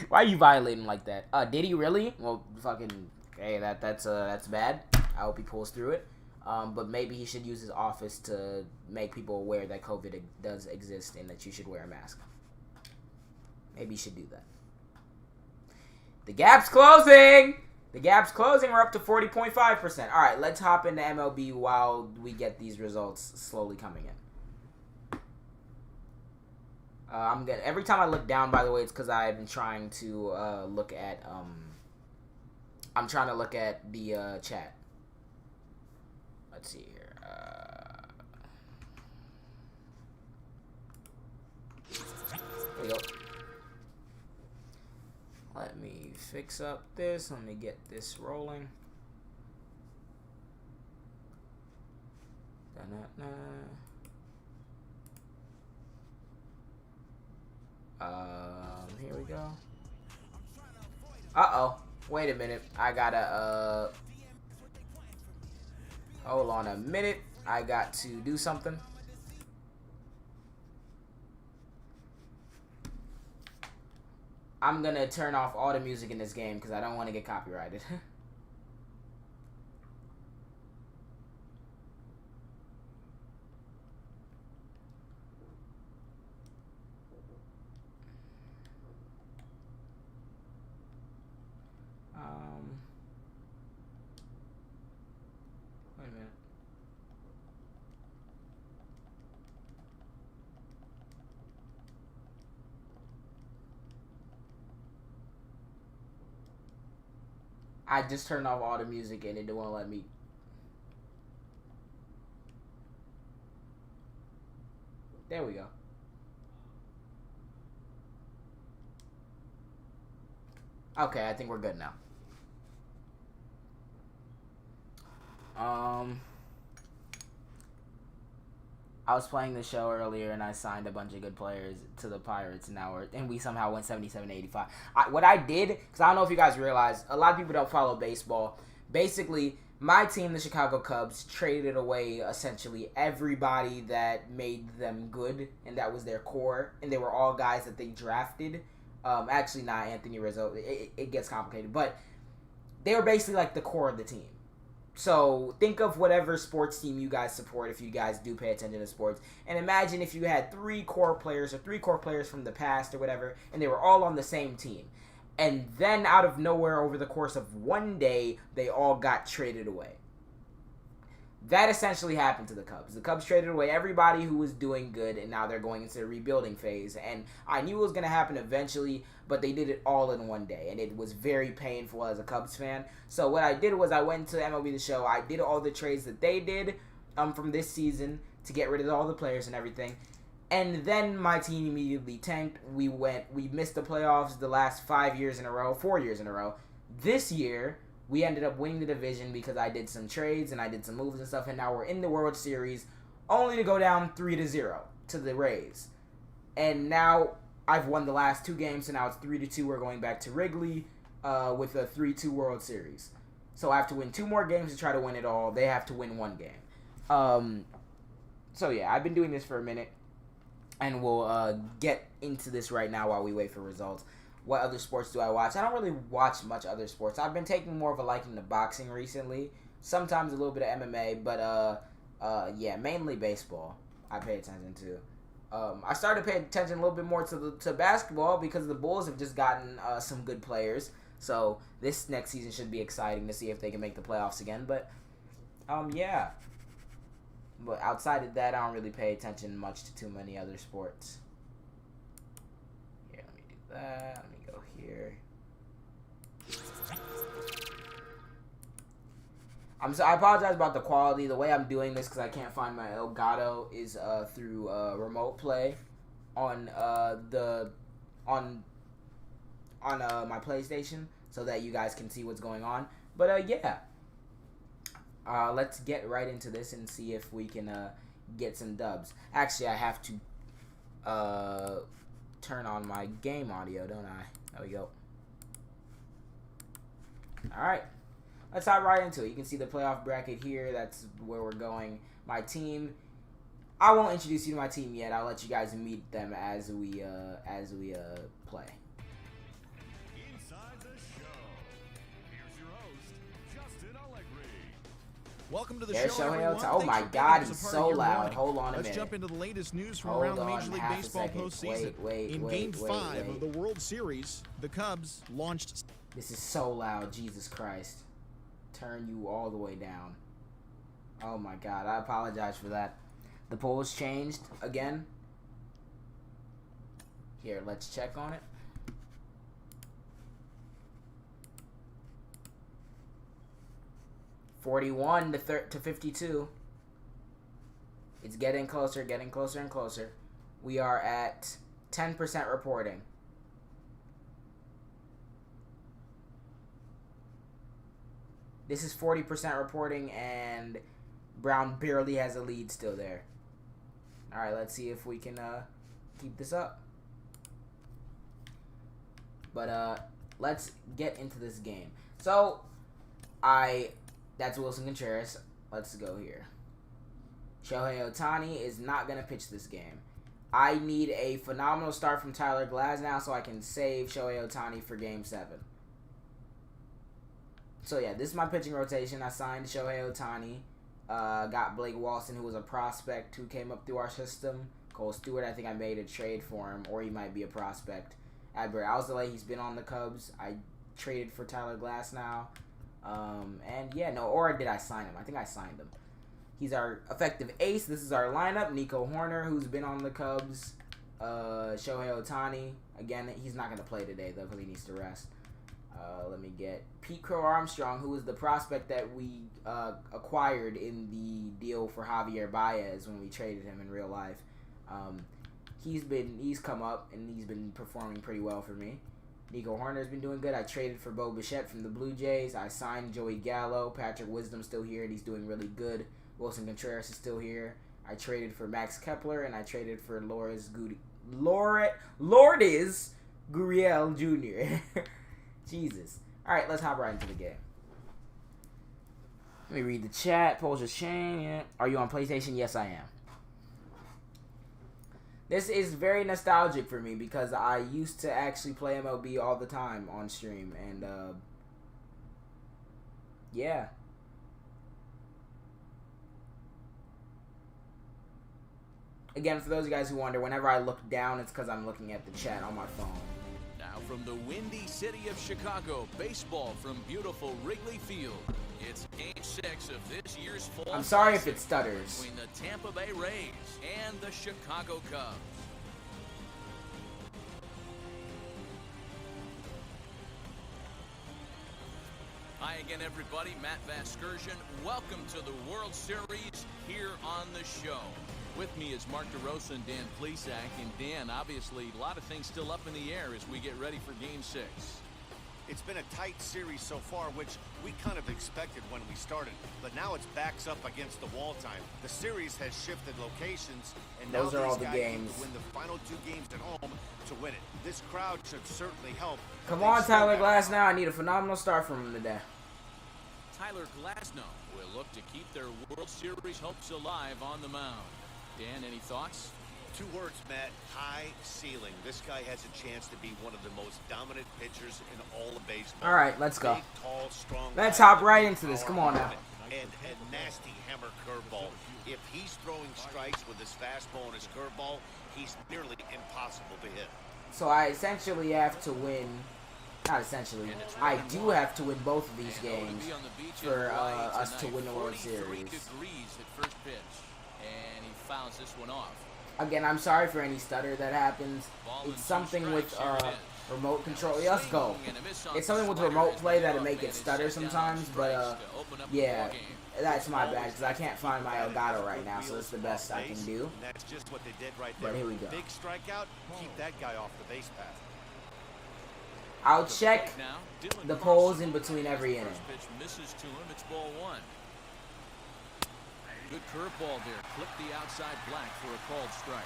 Why are you violating like that? Did he really? Well, fucking... Hey, that's bad. I hope he pulls through it. But maybe he should use his office to make people aware that COVID does exist and that you should wear a mask. Maybe you should do that. The gap's closing! We're up to 40.5%. All right, let's hop into MLB while we get these results slowly coming in. Every time I look down, by the way, it's because I've been trying to look at the chat. Let's see here. There we go. Let me fix up this. Let me get this rolling. Here we go. Uh-oh. Wait a minute. I gotta, hold on a minute. I got to do something. I'm gonna turn off all the music in this game because I don't want to get copyrighted. Wait a minute. I just turned off all the music and it won't let me. There we go. Okay, I think we're good now. I was playing the show earlier and I signed a bunch of good players to the Pirates and we somehow went 77-85. What I did, because I don't know if you guys realize, a lot of people don't follow baseball. Basically, my team, the Chicago Cubs, traded away essentially everybody that made them good, and that was their core, and they were all guys that they drafted. Actually, not Anthony Rizzo. It gets complicated, but they were basically like the core of the team. So think of whatever sports team you guys support if you guys do pay attention to sports. And imagine if you had three core players from the past or whatever, and they were all on the same team. And then out of nowhere, over the course of one day, they all got traded away. That essentially happened to the Cubs. The Cubs traded away everybody who was doing good, and now they're going into the rebuilding phase. And I knew it was going to happen eventually, but they did it all in one day, and it was very painful as a Cubs fan. So what I did was I went to MLB The Show. I did all the trades that they did from this season to get rid of all the players and everything. And then my team immediately tanked. We missed the playoffs the last 4 years in a row. This year, we ended up winning the division because I did some trades and I did some moves and stuff, and now we're in the World Series, only to go down 3-0 to the Rays. And now I've won the last 2 games, so now it's 3-2. We're going back to Wrigley with a 3-2 World Series. So I have to win 2 more games to try to win it all. They have to win 1 game. So yeah, I've been doing this for a minute, and we'll get into this right now while we wait for results. What other sports do I watch? I don't really watch much other sports. I've been taking more of a liking to boxing recently. Sometimes a little bit of MMA, but yeah, mainly baseball I pay attention to. I started paying attention a little bit more to basketball because the Bulls have just gotten some good players. So this next season should be exciting to see if they can make the playoffs again. But yeah. But outside of that, I don't really pay attention much to too many other sports. Here, let me do that. Let me go here. I apologize about the quality. The way I'm doing this, because I can't find my Elgato, is through remote play on my PlayStation, so that you guys can see what's going on. But yeah. Let's get right into this and see if we can get some dubs. Actually, I have to turn on my game audio, don't I? There we go. Alright. Let's hop right into it. You can see the playoff bracket here. That's where we're going. My team. I won't introduce you to my team yet. I'll let you guys meet them as we play. Welcome to the There's show, Shontel. everyone. Oh my God, he's so loud. Morning. Hold on a Let's minute. jump into the latest news from Hold around the on Major League half a Baseball second. postseason. In Game 5 of the World Series, the Cubs launched... This is so loud. Jesus Christ. Turn you all the way down. Oh my God, I apologize for that. The polls changed again. Here, let's check on it. (41 to 52). It's getting closer and closer. We are at 10% reporting. This is 40% reporting, and Brown barely has a lead still there. All right, let's see if we can keep this up. But let's get into this game. So, that's Wilson Contreras. Let's go here. Shohei Ohtani is not going to pitch this game. I need a phenomenal start from Tyler Glasnow so I can save Shohei Ohtani for Game 7. So, yeah, this is my pitching rotation. I signed Shohei Ohtani. Got Blake Walston, who was a prospect who came up through our system. Cole Stewart, I think I made a trade for him, or he might be a prospect. Adbert Alzolay, he's been on the Cubs. I traded for Tyler Glasnow. And yeah, no, or did I sign him? I think I signed him. He's our effective ace. This is our lineup. Nico Horner, who's been on the Cubs. Shohei Ohtani. Again, he's not going to play today, though, because he needs to rest. Let me get Pete Crow Armstrong, who was the prospect that we acquired in the deal for Javier Baez when we traded him in real life. He's come up, and he's been performing pretty well for me. Nico Horner's been doing good. I traded for Bo Bichette from the Blue Jays. I signed Joey Gallo. Patrick Wisdom's still here, and he's doing really good. Wilson Contreras is still here. I traded for Max Kepler, and I traded for Lourdes Gurriel Jr. Jesus. All right, let's hop right into the game. Let me read the chat. Polls just changed. Yeah. Are you on PlayStation? Yes, I am. This is very nostalgic for me because I used to actually play MLB all the time on stream, and yeah. Again, for those of you guys who wonder, whenever I look down, it's because I'm looking at the chat on my phone. now from the windy city of Chicago, baseball from beautiful Wrigley Field. It's Game 6 of this year's fall. I'm sorry if it stutters. Between the Tampa Bay Rays and the Chicago Cubs. Hi again, everybody. Matt Vasgersian. Welcome to the World Series here on the show. With me is Mark DeRosa and Dan Plesac. And Dan, obviously, a lot of things still up in the air as we get ready for Game 6. It's been a tight series so far, which we kind of expected when we started. But now it's backs up against the wall time. The series has shifted locations, and those now are all these the guys games. need to win the final 2 games at home to win it. This crowd should certainly help. Come on, Tyler Glasnow. I need a phenomenal start from him today. Tyler Glasnow will look to keep their World Series hopes alive on the mound. Dan, any thoughts? 2 words, Matt. High ceiling. This guy has a chance to be one of the most dominant pitchers in all of baseball. All right, let's go. Big, tall, strong. Let's hop right into this. Come on now. And a nasty hammer curveball. If he's throwing strikes with his fastball and his curveball, he's nearly impossible to hit. So I essentially have to win. Not essentially. I do have to win both of these games for us to win the World Series. Degrees at first pitch, and he fouls this one off. Again, I'm sorry for any stutter that happens. It's something with remote control. Yeah, let's go. It's something with remote play that'll make it stutter sometimes, but yeah, that's my bad because I can't find my Elgato right now, so that's the best I can do. That's just what they did right there. But here we go. Big strikeout. Keep that guy off the base path. I'll check the polls in between every inning. Pitch misses to him. It's ball 1. Good curveball there. Clip the outside black for a called strike.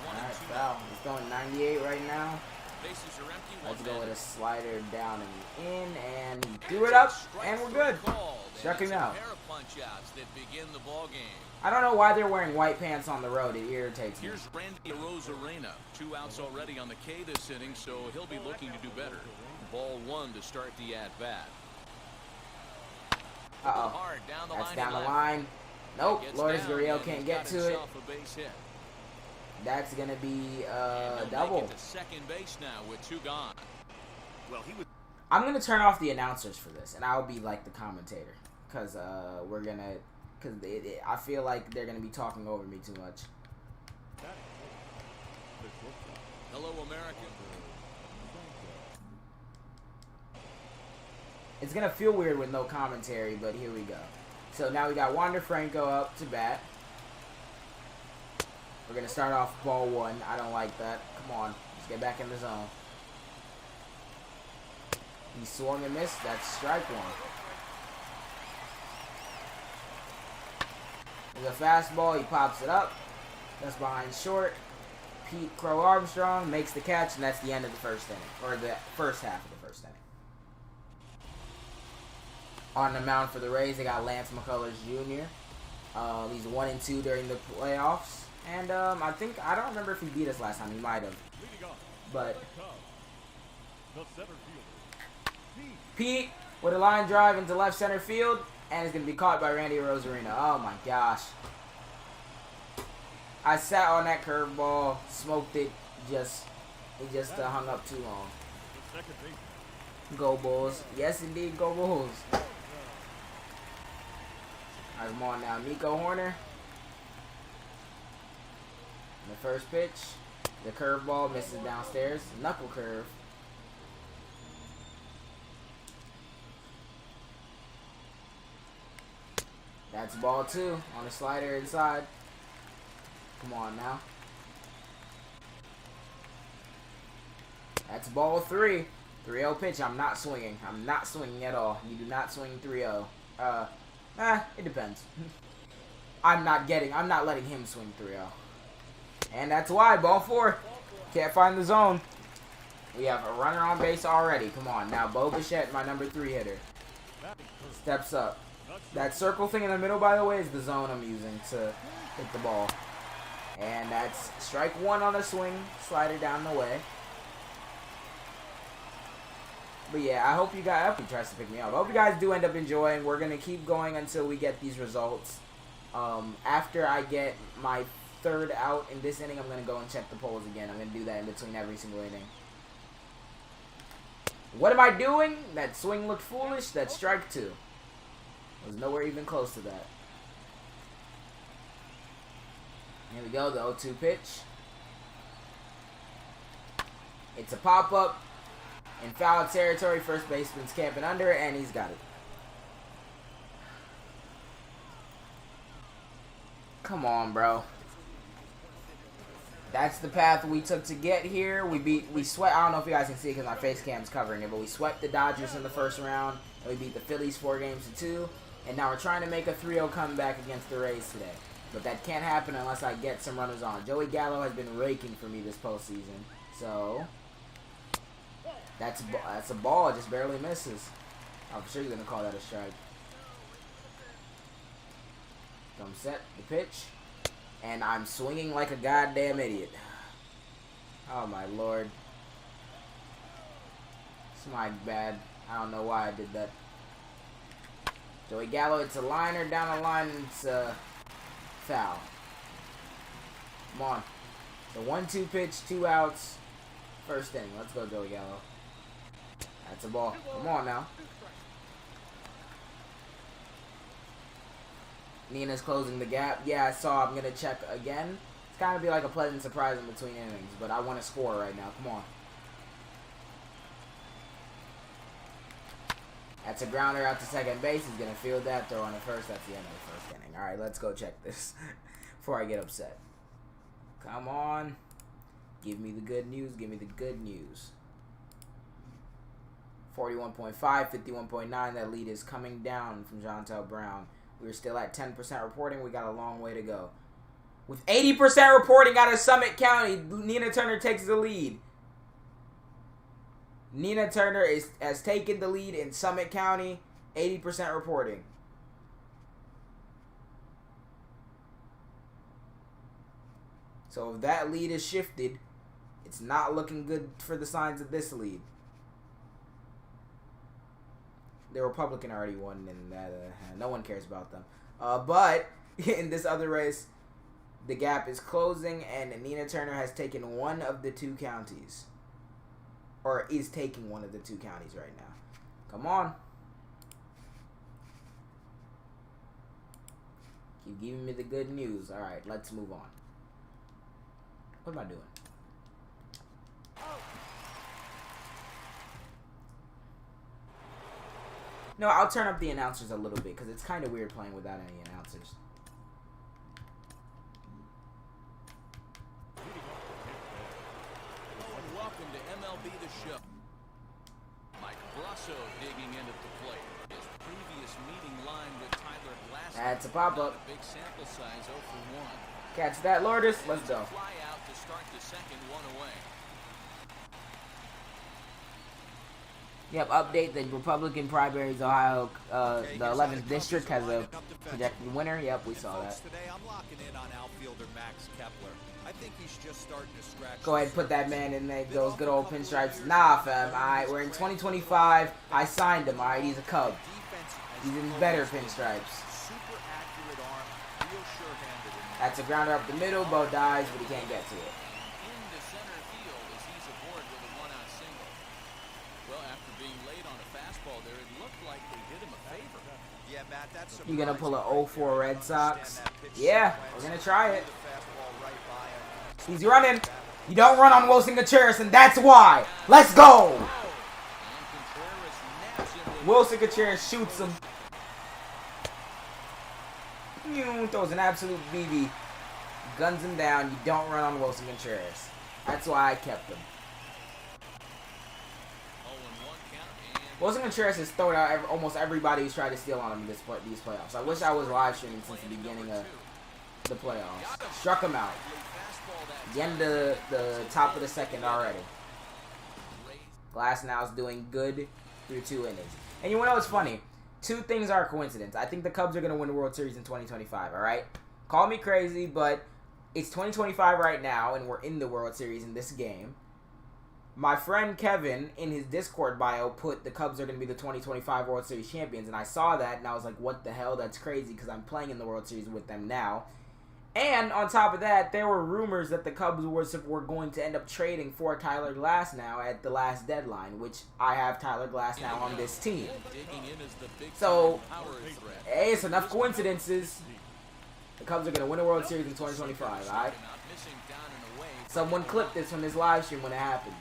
Alright, foul. He's going 98 right now. Bases are empty. Let's go with a slider down and in, and he threw it up, and we're good. Struck him out. I don't know why they're wearing white pants on the road. It irritates me. Here's Randy Arozarena. 2 outs already on the K this inning, so he'll be looking to do better. Ball 1 to start the at-bat. Uh-oh. That's down the line. Nope. Lourdes Gurriel can't get to it. That's going to be double. Second base now with 2 gone. Well, he would. I'm going to turn off the announcers for this, and I'll be like the commentator. Because we're going to... Because I feel like they're going to be talking over me too much. Hello, America. It's going to feel weird with no commentary, but here we go. So now we got Wander Franco up to bat. We're going to start off ball 1. I don't like that. Come on. Let's get back in the zone. He swung and missed. That's strike 1. There's a fastball. He pops it up. That's behind short. Pete Crow Armstrong makes the catch, and that's the end of the first inning. Or the first half of the first inning. On the mound for the Rays, they got Lance McCullers Jr. He's 1-2 during the playoffs. And I don't remember if he beat us last time. He might have. But Pete with a line drive into left center field, and it's going to be caught by Randy Arozarena. Oh my gosh. I sat on that curveball, smoked it, it just hung up too long. Go Bulls. Yes, indeed, go Bulls. All right, come on now. Nico Horner. The first pitch. The curveball misses downstairs. Knuckle curve. That's ball 2 on the slider inside. Come on now. That's ball 3. 3-0 pitch. I'm not swinging. I'm not swinging at all. You do not swing 3-0. It depends. I'm not letting him swing 3-0. And that's why. Ball 4. Can't find the zone. We have a runner on base already. Come on. Now, Bo Bichette, my number 3 hitter, steps up. That circle thing in the middle, by the way, is the zone I'm using to hit the ball. And that's strike 1 on the swing. Slider down the way. But yeah, I hope he tries to pick me up. I hope you guys do end up enjoying. We're going to keep going until we get these results. After I get my third out in this inning, I'm going to go and check the polls again. I'm going to do that in between every single inning. What am I doing? That swing looked foolish. That's strike 2. I was nowhere even close to that. Here we go, the 0-2 pitch. It's a pop-up in foul territory. First baseman's camping under, and he's got it. Come on, bro. That's the path we took to get here. We swept. I don't know if you guys can see it because my face cam's covering it, but we swept the Dodgers in the first round, and we beat the Phillies 4-2, and now we're trying to make a 3-0 comeback against the Rays today. But that can't happen unless I get some runners on. Joey Gallo has been raking for me this postseason, so that's a ball. It just barely misses. I'm sure you're gonna call that a strike. I'm set the pitch, and I'm swinging like a goddamn idiot. Oh my lord. It's my bad. I don't know why I did that. Joey Gallo, it's a liner down the line, and it's foul. Come on. The 1-2 pitch, 2 outs, first inning. Let's go, Joey Gallo. That's a ball. Come on now. Nina's closing the gap. Yeah, I saw. I'm going to check again. It's kind of be like a pleasant surprise in between innings, but I want to score right now. Come on. That's a grounder out to second base. He's going to field that, throw on the first. That's the end of the first inning. All right, let's go check this before I get upset. Come on. Give me the good news. Give me the good news. 41.5, 51.9. That lead is coming down from Shontel Brown. We're still at 10% reporting. We got a long way to go. With 80% reporting out of Summit County, Nina Turner takes the lead. Nina Turner has taken the lead in Summit County, 80% reporting. So if that lead is shifted, it's not looking good for the signs of this lead. The Republican already won, and that no one cares about them. But in this other race, the gap is closing, and Nina Turner has taken one of the 2 counties. Or is taking one of the 2 counties right now. Come on. Keep giving me the good news. All right, let's move on. What am I doing? No, I'll turn up the announcers a little bit because it's kind of weird playing without any announcers. Hello and welcome to MLB The Show. Mike Brasso digging into the plate. His previous meeting line with Tyler Glass. That's a pop-up. Big sample size 0 for 1. Catch that, Lourdes. Let's go. Fly out to start the second, 1 away. Yep, update the Republican primaries, Ohio, the 11th district has a projected winner. Yep, we saw that. Today, I'm locking in on outfielder Max Kepler. I think he's just starting to scratch. Go ahead and put that man in there, those good old pinstripes. Nah, fam, alright, we're in 2025. I signed him, alright, he's a Cub. He's in better pinstripes. Super accurate arm, real sure-handed. That's a grounder up the middle, Bo dies, but he can't get to it. Into center field as he's aboard with a 1-out single. Well, after being late on a fastball there, it looked like they did him a favor. Yeah, Matt, that's You gonna pull a 0-4 Red Sox? Yeah, we're gonna try it. He's running. You don't run on Wilson Contreras, and that's why. Let's go. Wilson Contreras shoots him. Throws an absolute BB. Guns him down. You don't run on Wilson Contreras. That's why I kept him. Wilson Contreras has thrown out almost everybody who's tried to steal on him in these playoffs. I wish I was live streaming since the beginning of the playoffs. Struck him out. The end of the top of the second already. Glasnow's doing good through 2 innings. And you know what's funny? 2 things are a coincidence. I think the Cubs are going to win the World Series in 2025, all right? Call me crazy, but it's 2025 right now, and we're in the World Series in this game. My friend Kevin, in his Discord bio, put the Cubs are going to be the 2025 World Series champions, and I saw that, and I was like, what the hell? That's crazy, because I'm playing in the World Series with them now. And on top of that, there were rumors that the Cubs were going to end up trading for Tyler Glass now at the last deadline, which I have Tyler Glass now on this team. So, hey, it's enough coincidences. The Cubs are going to win a World Series in 2025, alright? Someone clip this from this live stream when it happens.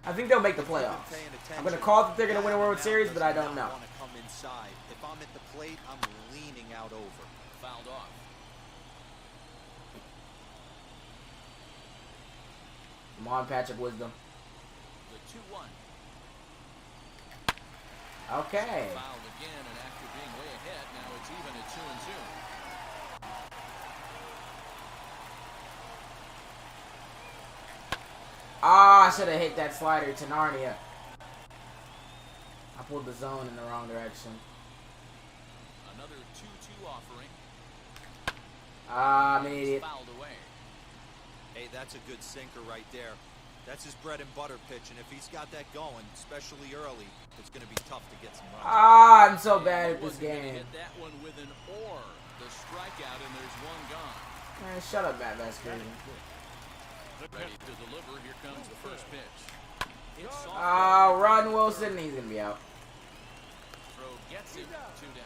I think they'll make the playoffs. I'm going to call that they're going to win a World Series, but I don't know. If I'm at the plate, I'm leaning out over. Fouled off. Come on, Patrick Wisdom. The 2-1. Okay. Fouled again, and after being way ahead, now it's even at 2-2. Ah, I should have hit that slider to Narnia. I pulled the zone in the wrong direction. Another 2-2 offering. Ah, I'm an idiot. Fouled away. Hey, that's a good sinker right there. That's his bread and butter pitch, and if he's got that going, especially early, it's going to be tough to get some runs. Ah, I'm so bad at this game. Hit that one with an or. The strikeout, and there's one gone. Man, shut up, Matt Vasquez. Ready to deliver. Here comes the first pitch. Ah, Ron Wilson, he's going to be out. Throw gets it. 2 down.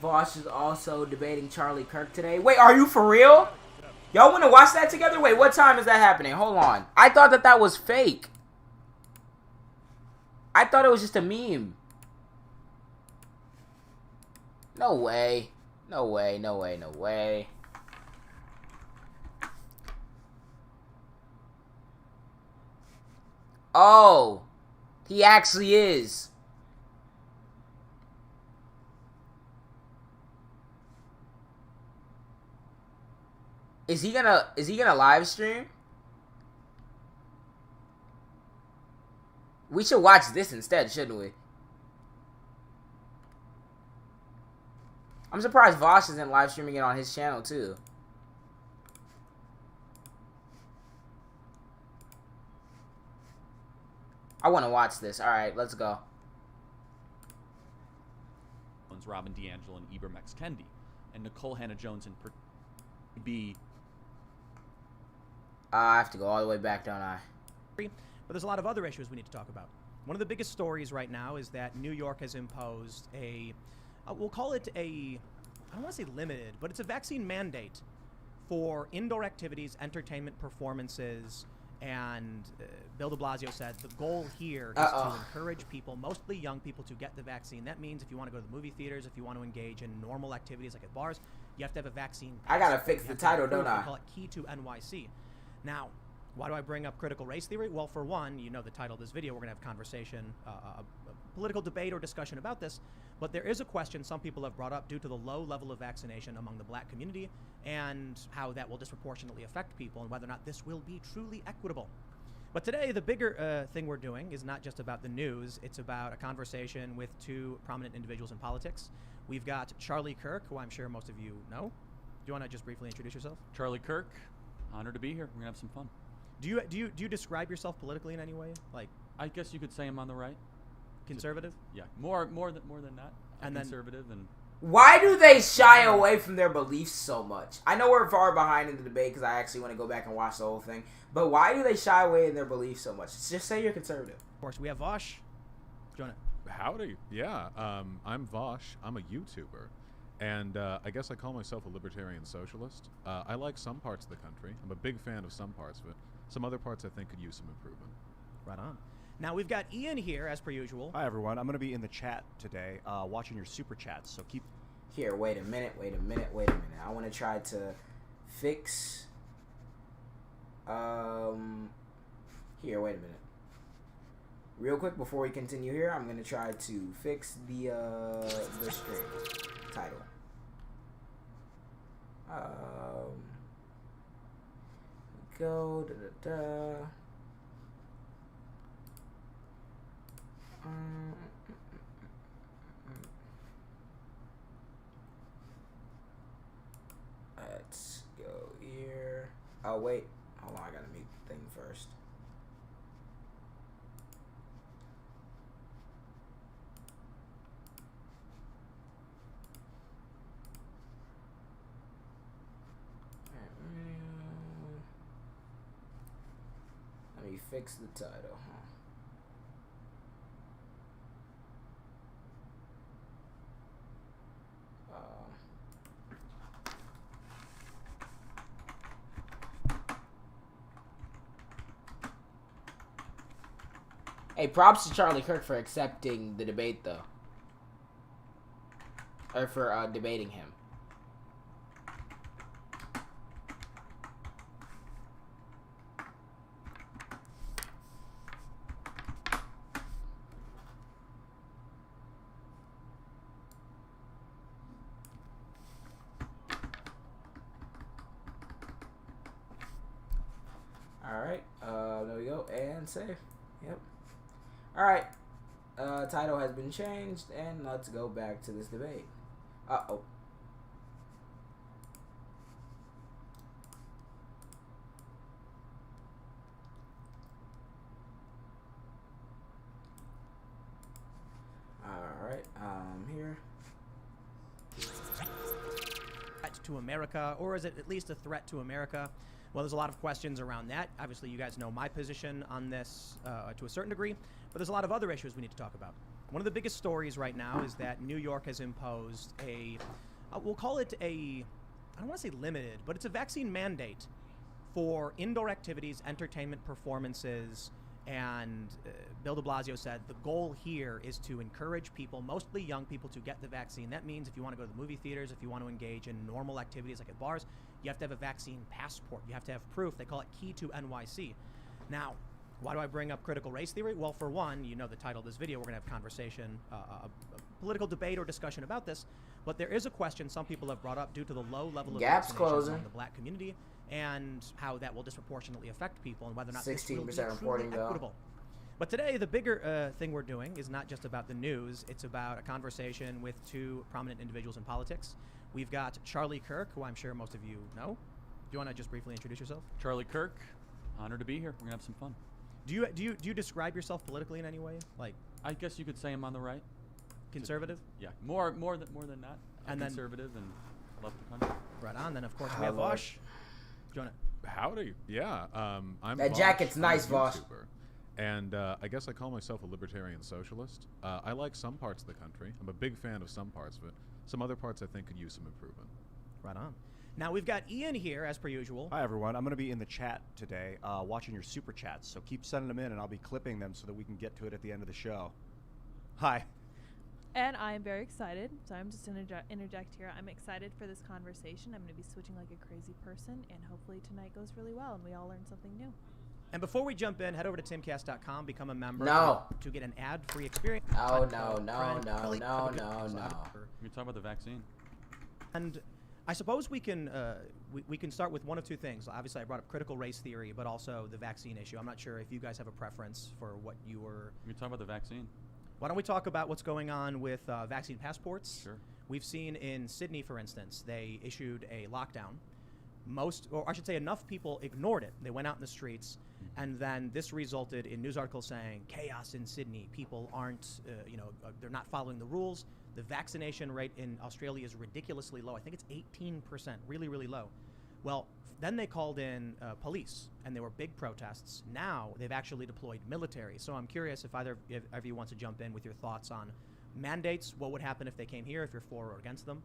VAUSH is also debating Charlie Kirk today. Wait, are you for real? Y'all want to watch that together? Wait, what time is that happening? Hold on. I thought that was fake. I thought it was just a meme. No way. No way, no way, no way. Oh. He actually is. Is he gonna live stream? We should watch this instead, shouldn't we? I'm surprised VAUSH isn't live streaming it on his channel too. I want to watch this. All right, let's go. Robin DeAngelo and Ibermex Kendi, and Nicole Hannah-Jones in B. I have to go all the way back, don't I? But there's a lot of other issues we need to talk about. One of the biggest stories right now is that New York has imposed a, we'll call it a, I don't want to say limited, but it's a vaccine mandate for indoor activities, entertainment performances, and Bill de Blasio said the goal here is to encourage people, mostly young people, to get the vaccine. That means if you want to go to the movie theaters, if you want to engage in normal activities like at bars, you have to have a vaccine. I gotta fix the title, don't I? We call it Key to NYC. Now, why do I bring up critical race theory? Well, for one, you know the title of this video. We're going to have conversation, a political debate or discussion about this. But there is a question some people have brought up due to the low level of vaccination among the black community and how that will disproportionately affect people and whether or not this will be truly equitable. But today, the bigger thing we're doing is not just about the news. It's about a conversation with two prominent individuals in politics. We've got Charlie Kirk, who I'm sure most of you know. Do you want to just briefly introduce yourself? Charlie Kirk, honored to be here. We're going to have some fun. Do you describe yourself politically in any way? Like, I guess you could say I'm on the right. Conservative? Yeah, more than that. And conservative and. Why do they shy away from their beliefs so much? I know we're far behind in the debate because I actually want to go back and watch the whole thing. But why do they shy away in their beliefs so much? Just say you're conservative. Of course, we have VAUSH. Jonah. Howdy. Yeah, I'm VAUSH. I'm a YouTuber. And I guess I call myself a libertarian socialist. I like some parts of the country. I'm a big fan of some parts of it. Some other parts I think could use some improvement. Right on. Now we've got Ian here, as per usual. Hi, everyone. I'm going to be in the chat today watching your super chats, so keep... Here, wait a minute. I want to try to fix... Here, wait a minute. Real quick, before we continue here, I'm going to try to fix the stream title. Go let's go here. Oh wait, hold on, I gotta make the thing first. we fix the title, huh? Hey, props to Charlie Kirk for accepting the debate, though. Or for debating him. Alright, there we go, and save. Yep. Alright, title has been changed, and let's go back to this debate. Uh-oh. Alright, here. Threat to America, or is it at least a threat to America? Well, there's a lot of questions around that. Obviously, you guys know my position on this to a certain degree, but there's a lot of other issues we need to talk about. One of the biggest stories right now is that New York has imposed a, we'll call it a, I don't want to say limited, but it's a vaccine mandate for indoor activities, entertainment performances, and Bill de Blasio said the goal here is to encourage people, mostly young people, to get the vaccine. That means if you want to go to the movie theaters, if you want to engage in normal activities like at bars, you have to have a vaccine passport. You have to have proof. They call it Key to NYC. Now, why do I bring up critical race theory? Well, for one, you know the title of this video. We're going to have conversation, a political debate or discussion about this. But there is a question some people have brought up due to the low level of vaccinations among the black community and how that will disproportionately affect people and whether or not this will be truly equitable. But today, the bigger thing we're doing is not just about the news. It's about a conversation with two prominent individuals in politics. We've got Charlie Kirk, who I'm sure most of you know. Do you want to just briefly introduce yourself? Charlie Kirk, honored to be here. We're gonna have some fun. Do you describe yourself politically in any way? Like, I guess you could say I'm on the right. Conservative? Yeah, more than that. And conservative and love the country. Right on. Then of course we have VAUSH. Jonah. Howdy. Yeah. I'm that VAUSH. jacket's nice, I'm a VAUSH. YouTuber. And I guess I call myself a libertarian socialist. I like some parts of the country. I'm a big fan of some parts of it. Some other parts I think could use some improvement. Right on. Now we've got Ian here, as per usual. Hi, everyone. I'm going to be in the chat today watching your super chats, so keep sending them in, and I'll be clipping them so that we can get to it at the end of the show. Hi. And I'm very excited, so I'm just going to interject here. I'm excited for this conversation. I'm going to be switching like a crazy person, and hopefully tonight goes really well, and we all learn something new. And before we jump in, head over to timcast.com, become a member to get an ad-free experience. No. We talk about the vaccine. And I suppose we can start with one of two things. Obviously, I brought up critical race theory, but also the vaccine issue. I'm not sure if you guys have a preference for what you were. We talk about the vaccine. Why don't we talk about what's going on with vaccine passports? Sure. We've seen in Sydney, for instance, they issued a lockdown. Or I should say enough people ignored it. They went out in the streets, and then this resulted in news articles saying chaos in Sydney. People aren't, they're not following the rules. The vaccination rate in Australia is ridiculously low. I think it's 18%, really, really low. Well, then they called in police, and there were big protests. Now they've actually deployed military. So I'm curious if either of you wants to jump in with your thoughts on mandates. What would happen if they came here, if you're for or against them?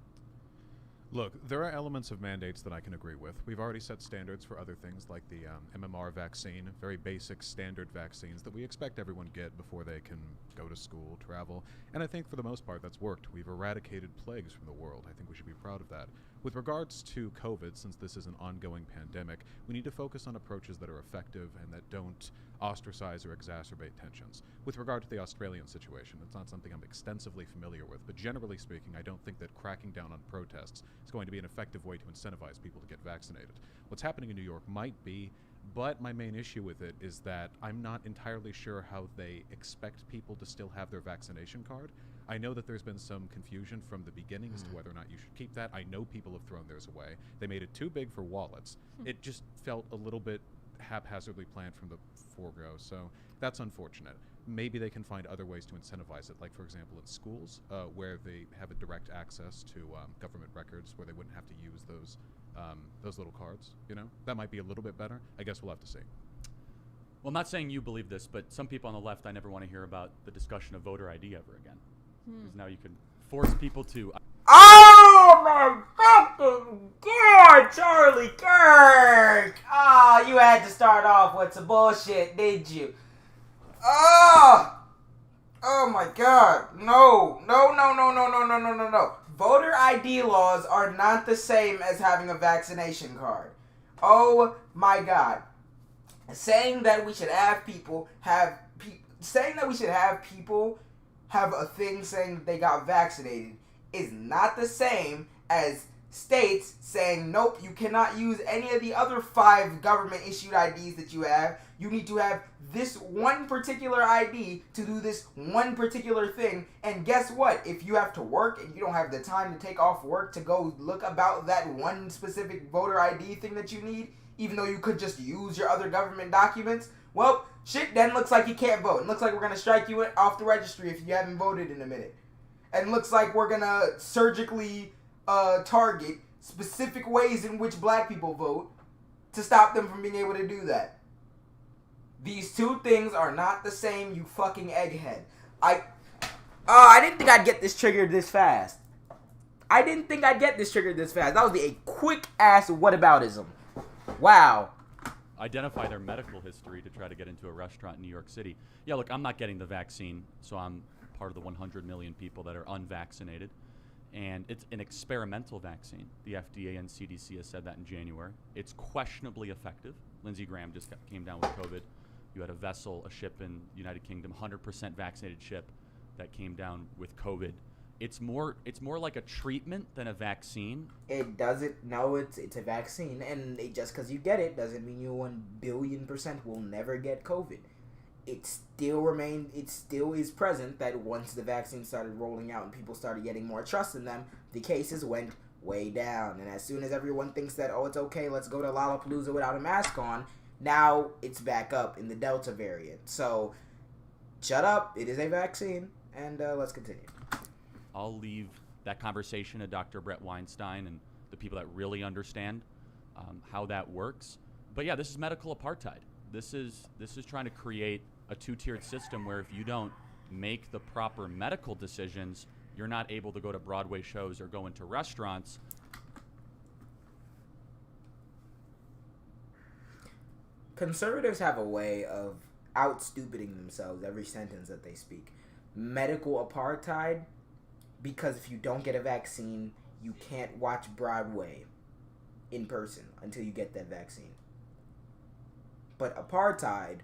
Look, there are elements of mandates that I can agree with. We've already set standards for other things like the MMR vaccine, very basic standard vaccines that we expect everyone get before they can go to school, travel. And I think for the most part that's worked. We've eradicated plagues from the world. I think we should be proud of that. With regards to COVID, since this is an ongoing pandemic, we need to focus on approaches that are effective and that don't ostracize or exacerbate tensions. With regard to the Australian situation, it's not something I'm extensively familiar with, but generally speaking, I don't think that cracking down on protests is going to be an effective way to incentivize people to get vaccinated. What's happening in New York might be, but my main issue with it is that I'm not entirely sure how they expect people to still have their vaccination card. I know that there's been some confusion from the beginning as to whether or not you should keep that. I know people have thrown theirs away. They made it too big for wallets. It just felt a little bit haphazardly planned from the forego, so that's unfortunate. Maybe they can find other ways to incentivize it, like for example in schools, where they have a direct access to government records, where they wouldn't have to use those little cards. You know, that might be a little bit better. I guess we'll have to see. Well, I'm not saying you believe this, but some people on the left, I never want to hear about the discussion of voter ID ever again. Because now you can force people to... Oh my fucking God, Charlie Kirk! Oh, you had to start off with some bullshit, did you? Oh my God. No. Voter ID laws are not the same as having a vaccination card. Oh my God. Saying that we should have people have a thing saying they got vaccinated is not the same as states saying, nope, you cannot use any of the other 5 government-issued IDs that you have. You need to have this one particular ID to do this one particular thing. And guess what? If you have to work and you don't have the time to take off work to go look about that one specific voter ID thing that you need, even though you could just use your other government documents, well, shit then looks like you can't vote. It looks like we're going to strike you off the registry if you haven't voted in a minute. And looks like we're going to surgically target specific ways in which black people vote to stop them from being able to do that. These two things are not the same, you fucking egghead. I didn't think I'd get this triggered this fast. That was a quick-ass whataboutism. Wow. Identify their medical history to try to get into a restaurant in New York City. Yeah, look, I'm not getting the vaccine, so I'm part of the 100 million people that are unvaccinated. And it's an experimental vaccine. The FDA and CDC has said that in January. It's questionably effective. Lindsey Graham just came down with COVID. You had a ship in the United Kingdom, 100% vaccinated ship that came down with COVID. It's more like a treatment than a vaccine. It doesn't. No, it's a vaccine, and just because you get it doesn't mean you 1,000,000,000% will never get COVID. It still is present that once the vaccine started rolling out and people started getting more trust in them, the cases went way down. And as soon as everyone thinks that, oh, it's okay, let's go to Lollapalooza without a mask on, now it's back up in the Delta variant. So, shut up. It is a vaccine, and let's continue. I'll leave that conversation to Dr. Brett Weinstein and the people that really understand how that works. But yeah, this is medical apartheid. This is trying to create a 2-tiered system where if you don't make the proper medical decisions, you're not able to go to Broadway shows or go into restaurants. Conservatives have a way of out-stupiding themselves every sentence that they speak. Medical apartheid, because if you don't get a vaccine, you can't watch Broadway in person until you get that vaccine. But apartheid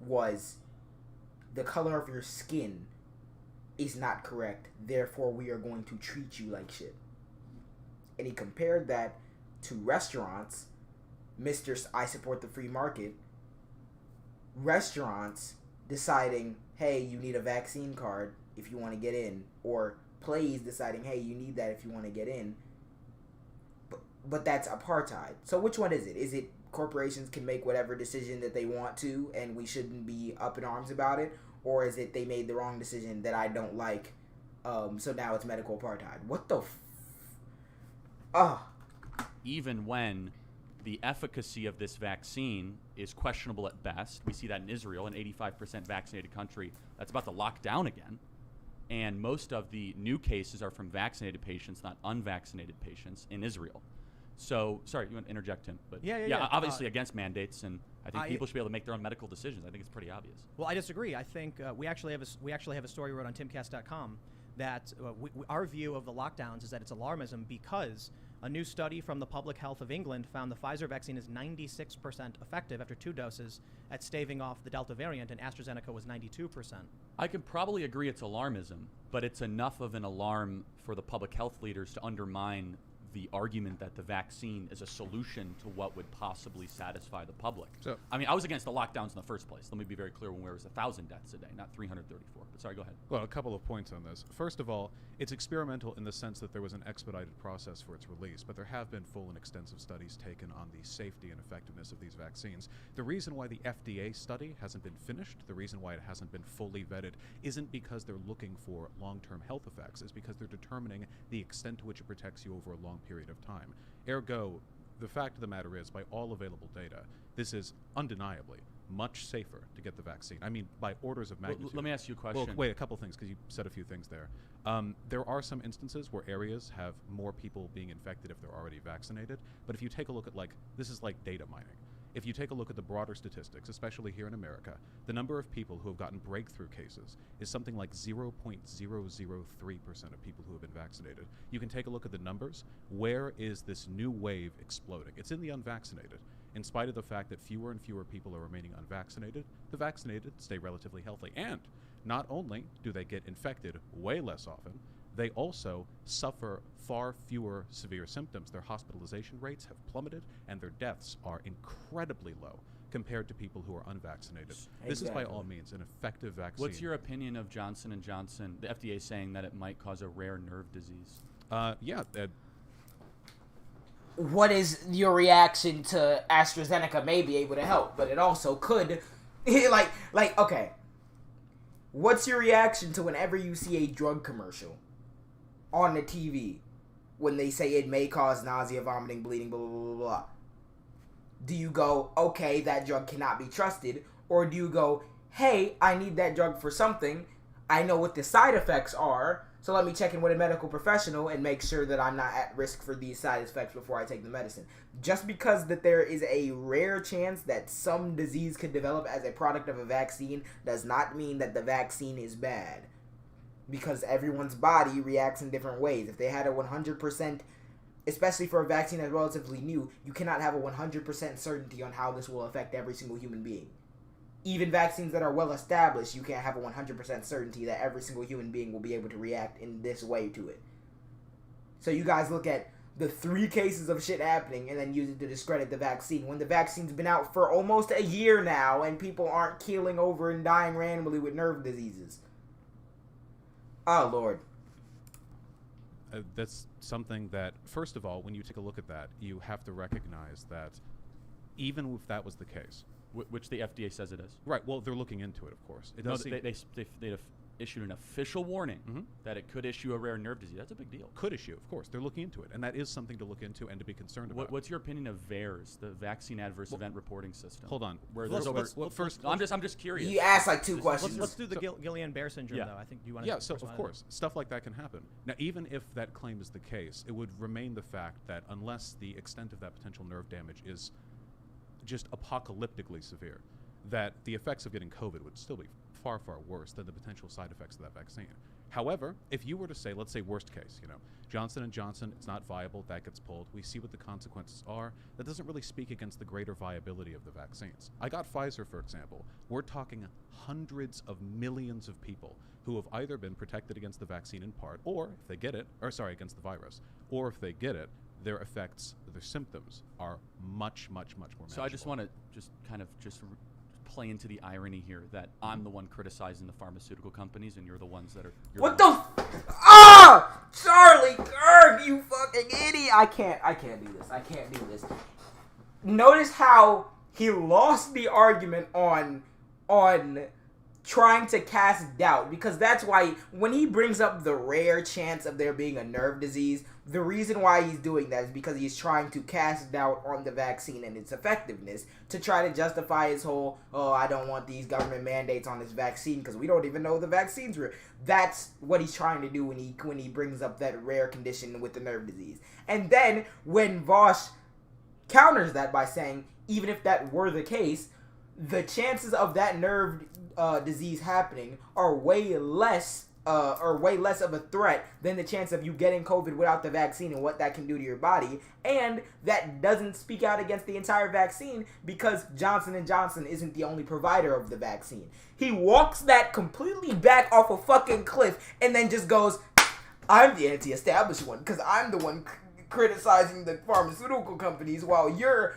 was the color of your skin is not correct, therefore we are going to treat you like shit. And he compared that to restaurants. Mr. I support the free market. Restaurants deciding, hey, you need a vaccine card if you want to get in, or plays deciding, hey, you need that if you want to get in. But that's apartheid. So which one is it? Is it corporations can make whatever decision that they want to and we shouldn't be up in arms about it? Or is it they made the wrong decision that I don't like, so now it's medical apartheid? What the Even when the efficacy of this vaccine is questionable at best. We see that in Israel, an 85% vaccinated country that's about to lock down again. And most of the new cases are from vaccinated patients, not unvaccinated patients in Israel. So, sorry, you want to interject, Tim? But yeah. Obviously against mandates, and I think people should be able to make their own medical decisions. I think it's pretty obvious. Well, I disagree. I think we actually have a story we wrote on timcast.com that our view of the lockdowns is that it's alarmism because a new study from the Public Health of England found the Pfizer vaccine is 96% effective after 2 doses at staving off the Delta variant, and AstraZeneca was 92%. I can probably agree it's alarmism, but it's enough of an alarm for the public health leaders to undermine the argument that the vaccine is a solution to what would possibly satisfy the public. So, I mean, I was against the lockdowns in the first place. Let me be very clear when there was 1,000 deaths a day, not 334. But sorry, go ahead. Well, a couple of points on this. First of all, it's experimental in the sense that there was an expedited process for its release, but there have been full and extensive studies taken on the safety and effectiveness of these vaccines. The reason why the FDA study hasn't been finished, the reason why it hasn't been fully vetted, isn't because they're looking for long-term health effects. It's because they're determining the extent to which it protects you over a long period of time. Ergo, the fact of the matter is, by all available data, this is undeniably much safer to get the vaccine. I mean, by orders of magnitude. Let me ask you a question. Well, wait, a couple things, because you said a few things there. There are some instances where areas have more people being infected if they're already vaccinated. But if you take a look at, this is like data mining. If you take a look at the broader statistics, especially here in America, the number of people who have gotten breakthrough cases is something like 0.003% of people who have been vaccinated. You can take a look at the numbers. Where is this new wave exploding? It's in the unvaccinated. In spite of the fact that fewer and fewer people are remaining unvaccinated, the vaccinated stay relatively healthy. And not only do they get infected way less often, they also suffer far fewer severe symptoms. Their hospitalization rates have plummeted, and their deaths are incredibly low compared to people who are unvaccinated. Exactly. This is by all means an effective vaccine. What's your opinion of Johnson & Johnson, the FDA saying that it might cause a rare nerve disease? What is your reaction to AstraZeneca may be able to help, but it also could, okay. What's your reaction to whenever you see a drug commercial on the TV when they say it may cause nausea, vomiting, bleeding, blah, blah, blah, blah? Do you go, okay, that drug cannot be trusted? Or do you go, hey, I need that drug for something. I know what the side effects are, so let me check in with a medical professional and make sure that I'm not at risk for these side effects before I take the medicine. Just because that there is a rare chance that some disease could develop as a product of a vaccine does not mean that the vaccine is bad. Because everyone's body reacts in different ways. If they had a 100%, especially for a vaccine that's relatively new, you cannot have a 100% certainty on how this will affect every single human being. Even vaccines that are well established, you can't have a 100% certainty that every single human being will be able to react in this way to it. So you guys look at the 3 cases of shit happening and then use it to discredit the vaccine when the vaccine's been out for almost a year now and people aren't keeling over and dying randomly with nerve diseases. Oh, Lord. That's something that, first of all, when you take a look at that, you have to recognize that even if that was the case, which the FDA says it is. Right. Well, they're looking into it, of course. They've issued an official warning that it could issue a rare nerve disease. That's a big deal. Could issue, of course. They're looking into it, and that is something to look into and to be concerned about. What's your opinion of VAERS, the Vaccine Adverse Event Reporting System? Hold on. Where there's first, I'm just curious. You asked like 2 questions. Let's do the Guillain-Barré syndrome, though. I think you want to. Yeah. So of course, stuff like that can happen. Now, even if that claim is the case, it would remain the fact that unless the extent of that potential nerve damage is just apocalyptically severe, that the effects of getting COVID would still be far, far worse than the potential side effects of that vaccine. However, if you were to say, let's say worst case, Johnson & Johnson, it's not viable, that gets pulled, we see what the consequences are, that doesn't really speak against the greater viability of the vaccines. I got Pfizer, for example. We're talking hundreds of millions of people who have either been protected against the vaccine in part, or if they get it, against the virus, or if they get it, their effects, their symptoms are much, much, much more manageable. So I just want to play into the irony here that I'm the one criticizing the pharmaceutical companies and you're the ones that are... What the... Charlie Kirk, you fucking idiot! I can't do this. I can't do this. Notice how he lost the argument on trying to cast doubt, because that's why when he brings up the rare chance of there being a nerve disease, the reason why he's doing that is because he's trying to cast doubt on the vaccine and its effectiveness to try to justify his whole, I don't want these government mandates on this vaccine because we don't even know the vaccine's real. That's what he's trying to do when he brings up that rare condition with the nerve disease. And then when VAUSH counters that by saying, even if that were the case, the chances of that nerve disease happening are way less of a threat than the chance of you getting COVID without the vaccine and what that can do to your body. And that doesn't speak out against the entire vaccine because Johnson & Johnson isn't the only provider of the vaccine. He walks that completely back off a fucking cliff and then just goes, I'm the anti-established one because I'm the one criticizing the pharmaceutical companies while you're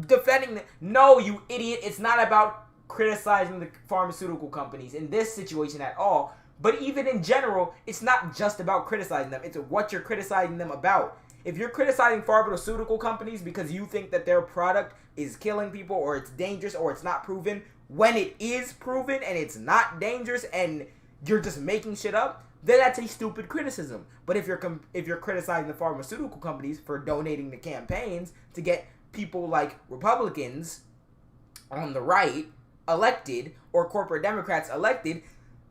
defending No, you idiot. It's not about criticizing the pharmaceutical companies in this situation at all. But even in general, it's not just about criticizing them. It's what you're criticizing them about. If you're criticizing pharmaceutical companies because you think that their product is killing people or it's dangerous or it's not proven, when it is proven and it's not dangerous and you're just making shit up, then that's a stupid criticism. But if you're criticizing the pharmaceutical companies for donating to campaigns to get people like Republicans on the right elected or corporate Democrats elected,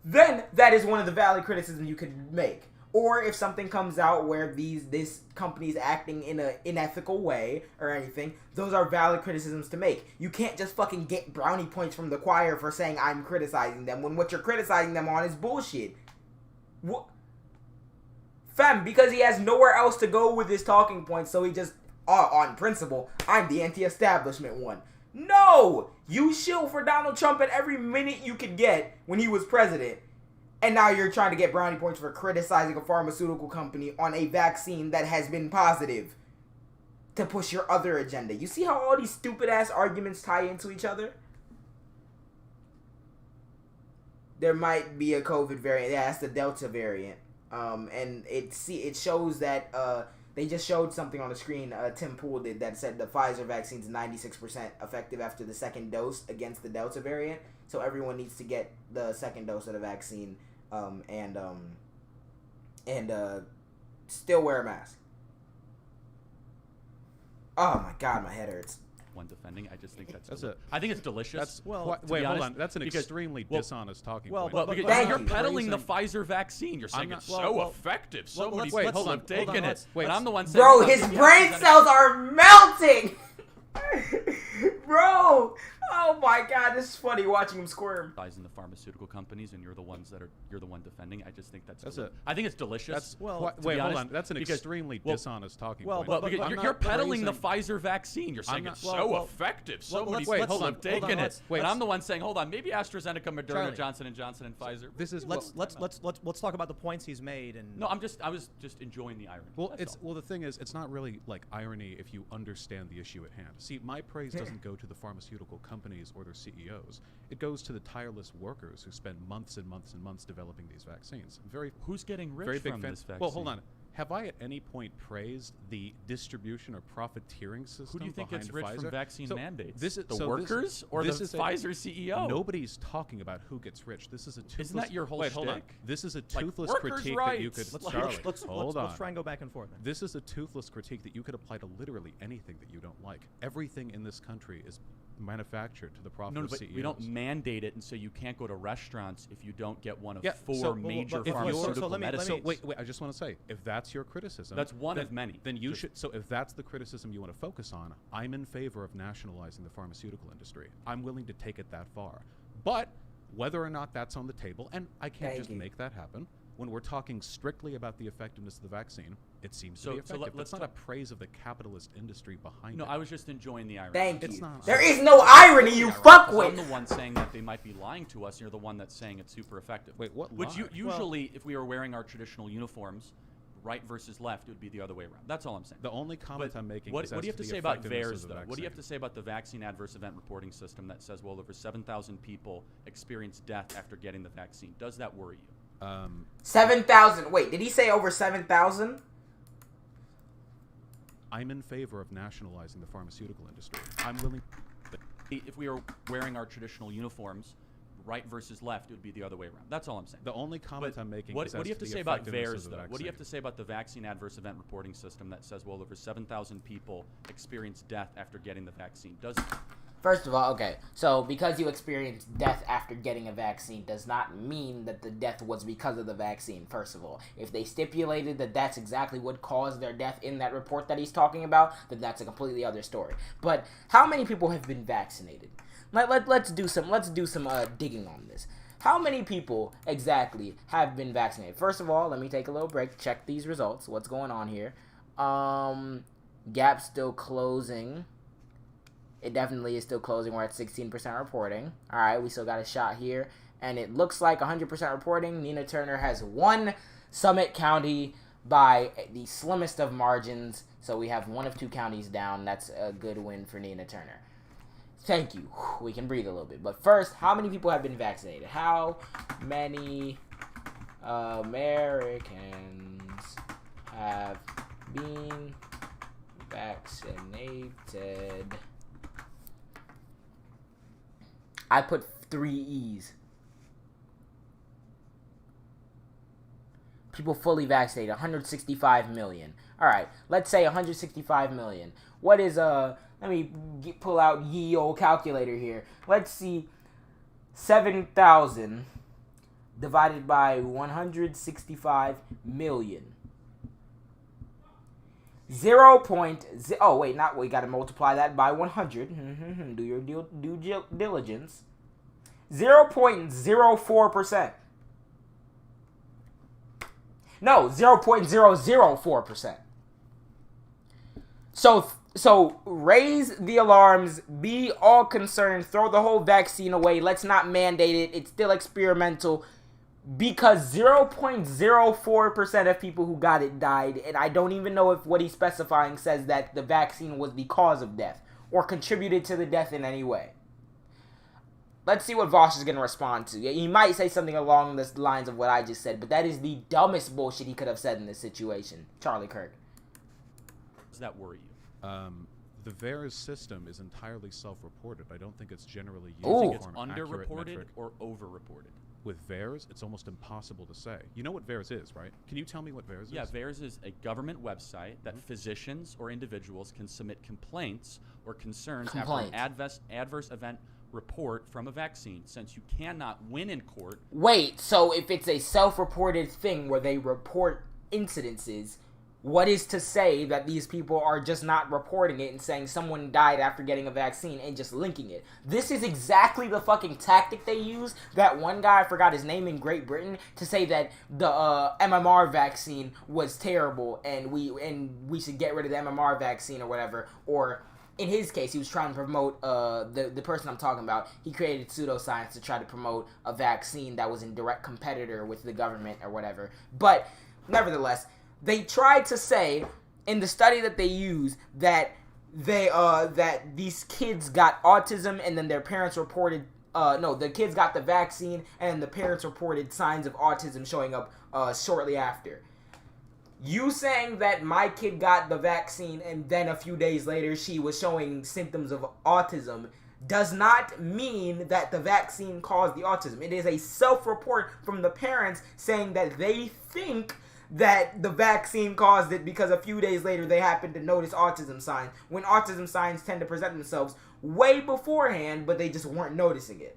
then that is one of the valid criticisms you could make. Or if something comes out where this company is acting in an unethical way or anything, those are valid criticisms to make. You can't just fucking get brownie points from the choir for saying I'm criticizing them when what you're criticizing them on is bullshit. What? Fam, because he has nowhere else to go with his talking points, so he just, on principle, I'm the anti-establishment one. No! You shill for Donald Trump at every minute you could get when he was president. And now you're trying to get brownie points for criticizing a pharmaceutical company on a vaccine that has been positive to push your other agenda. You see how all these stupid-ass arguments tie into each other? There might be a COVID variant. Yeah, that's the Delta variant. And it shows that they just showed something on the screen. Tim Pool did that said the Pfizer vaccine is 96% effective after the second dose against the Delta variant. So everyone needs to get the second dose of the vaccine. And still wear a mask. Oh my God, my head hurts. One defending, I just think I think it's delicious. Wait, hold on. That's an extremely dishonest talking point. Because you're peddling the Pfizer vaccine. You're saying it's so effective. So many people have taken it. But I'm the one saying, bro, his brain cells are melting. Bro, oh my God, this is funny watching him squirm. In the pharmaceutical companies, and you're the one defending. I just think I think it's delicious. Wait, hold on. That's an extremely dishonest talking point. You're peddling the Pfizer vaccine. You're saying it's so effective. So many people have taken it. But I'm the one saying, hold on, maybe AstraZeneca, Moderna, Johnson & Johnson, and Pfizer. Let's talk about the points he's made. And no, I was just enjoying the irony. Well, the thing is, it's not really like irony if you understand the issue at hand. See, my praise doesn't go to the pharmaceutical companies or their CEOs. It goes to the tireless workers who spend months and months and months developing these vaccines. Who's getting rich from this vaccine? Well, hold on. Have I at any point praised the distribution or profiteering system? Who do you think gets rich Pfizer? from vaccine mandates? The workers or the Pfizer CEO? Nobody's talking about who gets rich. This is a toothless... Isn't that your whole shtick? Hold on. This is a toothless critique that you could... Let's try and go back and forth. This is a toothless critique that you could apply to literally anything that you don't like. Everything in this country is manufactured to the profit of CEOs. We don't mandate it, and so you can't go to restaurants if you don't get one of four major pharmaceutical medicines. Wait, I just want to say, if that's your criticism... That's one of many. Then you should... So if that's the criticism you want to focus on, I'm in favor of nationalizing the pharmaceutical industry. I'm willing to take it that far. But whether or not that's on the table, and I can't just make that happen, when we're talking strictly about the effectiveness of the vaccine, it seems to be effective. That's not a praise of the capitalist industry behind it. No, I was just enjoying the irony. Thank you. There is no irony, you fuck with. I'm the one saying that they might be lying to us, and you're the one that's saying it's super effective. Wait, what? Which usually, if we were wearing our traditional uniforms, right versus left, it would be the other way around. That's all I'm saying. The only comment I'm making is what do you have to say about VAERS, though? What do you have to say about the vaccine adverse event reporting system that says, well, over 7,000 people experienced death after getting the vaccine? Does that worry you? 7,000. Wait, did he say over 7,000? I'm in favor of nationalizing the pharmaceutical industry. I'm willing... If we were wearing our traditional uniforms, right versus left, it would be the other way around. That's all I'm saying. The only comment I'm making is what do you have to say about VAERS, though? What do you have to say about the vaccine adverse event reporting system that says, well, over 7,000 people experienced death after getting the vaccine? First of all, okay, so because you experienced death after getting a vaccine does not mean that the death was because of the vaccine, first of all. If they stipulated that that's exactly what caused their death in that report that he's talking about, then that's a completely other story. But how many people have been vaccinated? Let's do some digging on this. How many people exactly have been vaccinated? First of all, let me take a little break, check these results. What's going on here? Gap still closing. It definitely is still closing. We're at 16% reporting. All right, we still got a shot here. And it looks like 100% reporting. Nina Turner has won Summit County by the slimmest of margins. So we have one of two counties down. That's a good win for Nina Turner. Thank you. We can breathe a little bit. But first, how many people have been vaccinated? How many Americans have been vaccinated? I put 3 E's. People fully vaccinated, 165 million. All right, let's say 165 million. What is, let me pull out ye old calculator here. Let's see, 7,000 divided by 165 million. 0.0. Oh wait, not we got to multiply that by 100. Do your due diligence. 0.04%. No, 0.004%. So raise the alarms, be all concerned, throw the whole vaccine away, let's not mandate it, it's still experimental, because 0.04% of people who got it died, and I don't even know if what he's specifying says that the vaccine was the cause of death, or contributed to the death in any way. Let's see what VAUSH is going to respond to. He might say something along the lines of what I just said, but that is the dumbest bullshit he could have said in this situation. Charlie Kirk. Does that worry you? The VAERS system is entirely self-reported. I don't think it's generally used. Do you think it's for an underreported metric. or overreported? With VAERS, it's almost impossible to say. You know what VAERS is, right? Can you tell me what VAERS is? Yeah, VAERS is a government website that physicians or individuals can submit complaints or concerns after an adverse event report from a vaccine. Since you cannot win in court. Wait, so if it's a self-reported thing where they report incidences, what is to say that these people are just not reporting it and saying someone died after getting a vaccine and just linking it? This is exactly the fucking tactic they use. That one guy, I forgot his name, in Great Britain, to say that the MMR vaccine was terrible and we should get rid of the MMR vaccine or whatever. Or in his case, he was trying to promote the person I'm talking about. He created pseudoscience to try to promote a vaccine that was in direct competitor with the government or whatever. But nevertheless, they tried to say in the study that they use that that these kids got autism and then their parents reported the kids got the vaccine and the parents reported signs of autism showing up shortly after. You saying that my kid got the vaccine and then a few days later she was showing symptoms of autism does not mean that the vaccine caused the autism. It is a self-report from the parents saying that they think that the vaccine caused it because a few days later they happened to notice autism signs, when autism signs tend to present themselves way beforehand, but they just weren't noticing it.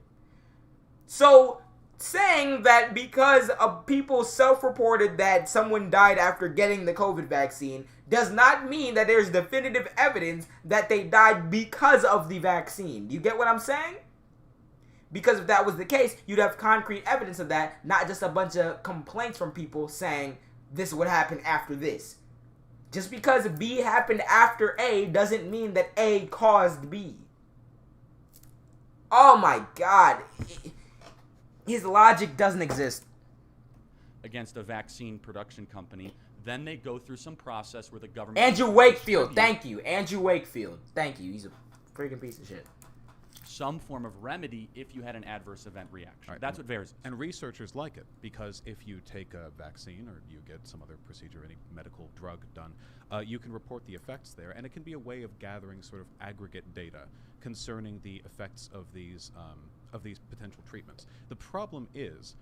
So, saying that because people self-reported that someone died after getting the COVID vaccine does not mean that there's definitive evidence that they died because of the vaccine. Do you get what I'm saying? Because if that was the case, you'd have concrete evidence of that, not just a bunch of complaints from people saying this would happen after this. Just because B happened after A doesn't mean that A caused B. Oh my God. His logic doesn't exist. Against a vaccine production company. Then they go through some process where the government... Andrew Wakefield. Thank you. Andrew Wakefield. Thank you. He's a freaking piece of shit. Some form of remedy if you had an adverse event reaction. Right. That's what VAERS is. And researchers like it because if you take a vaccine or you get some other procedure, any medical drug done, you can report the effects there, and it can be a way of gathering sort of aggregate data concerning the effects of these potential treatments. The problem is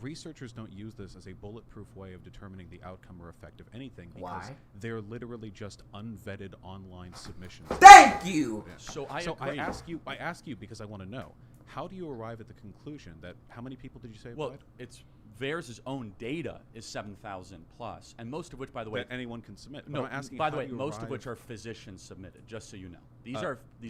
researchers don't use this as a bulletproof way of determining the outcome or effect of anything because they're literally just unvetted online submissions. Thank you. Yeah. So I ask you because I want to know, how do you arrive at the conclusion that how many people did you say Well, applied? it's VAERS' own data is 7,000 plus, and most of which, by the way, that anyone can submit. No, I'm asking by the how way, do you most of arrive- which are physicians submitted. Just so you know, these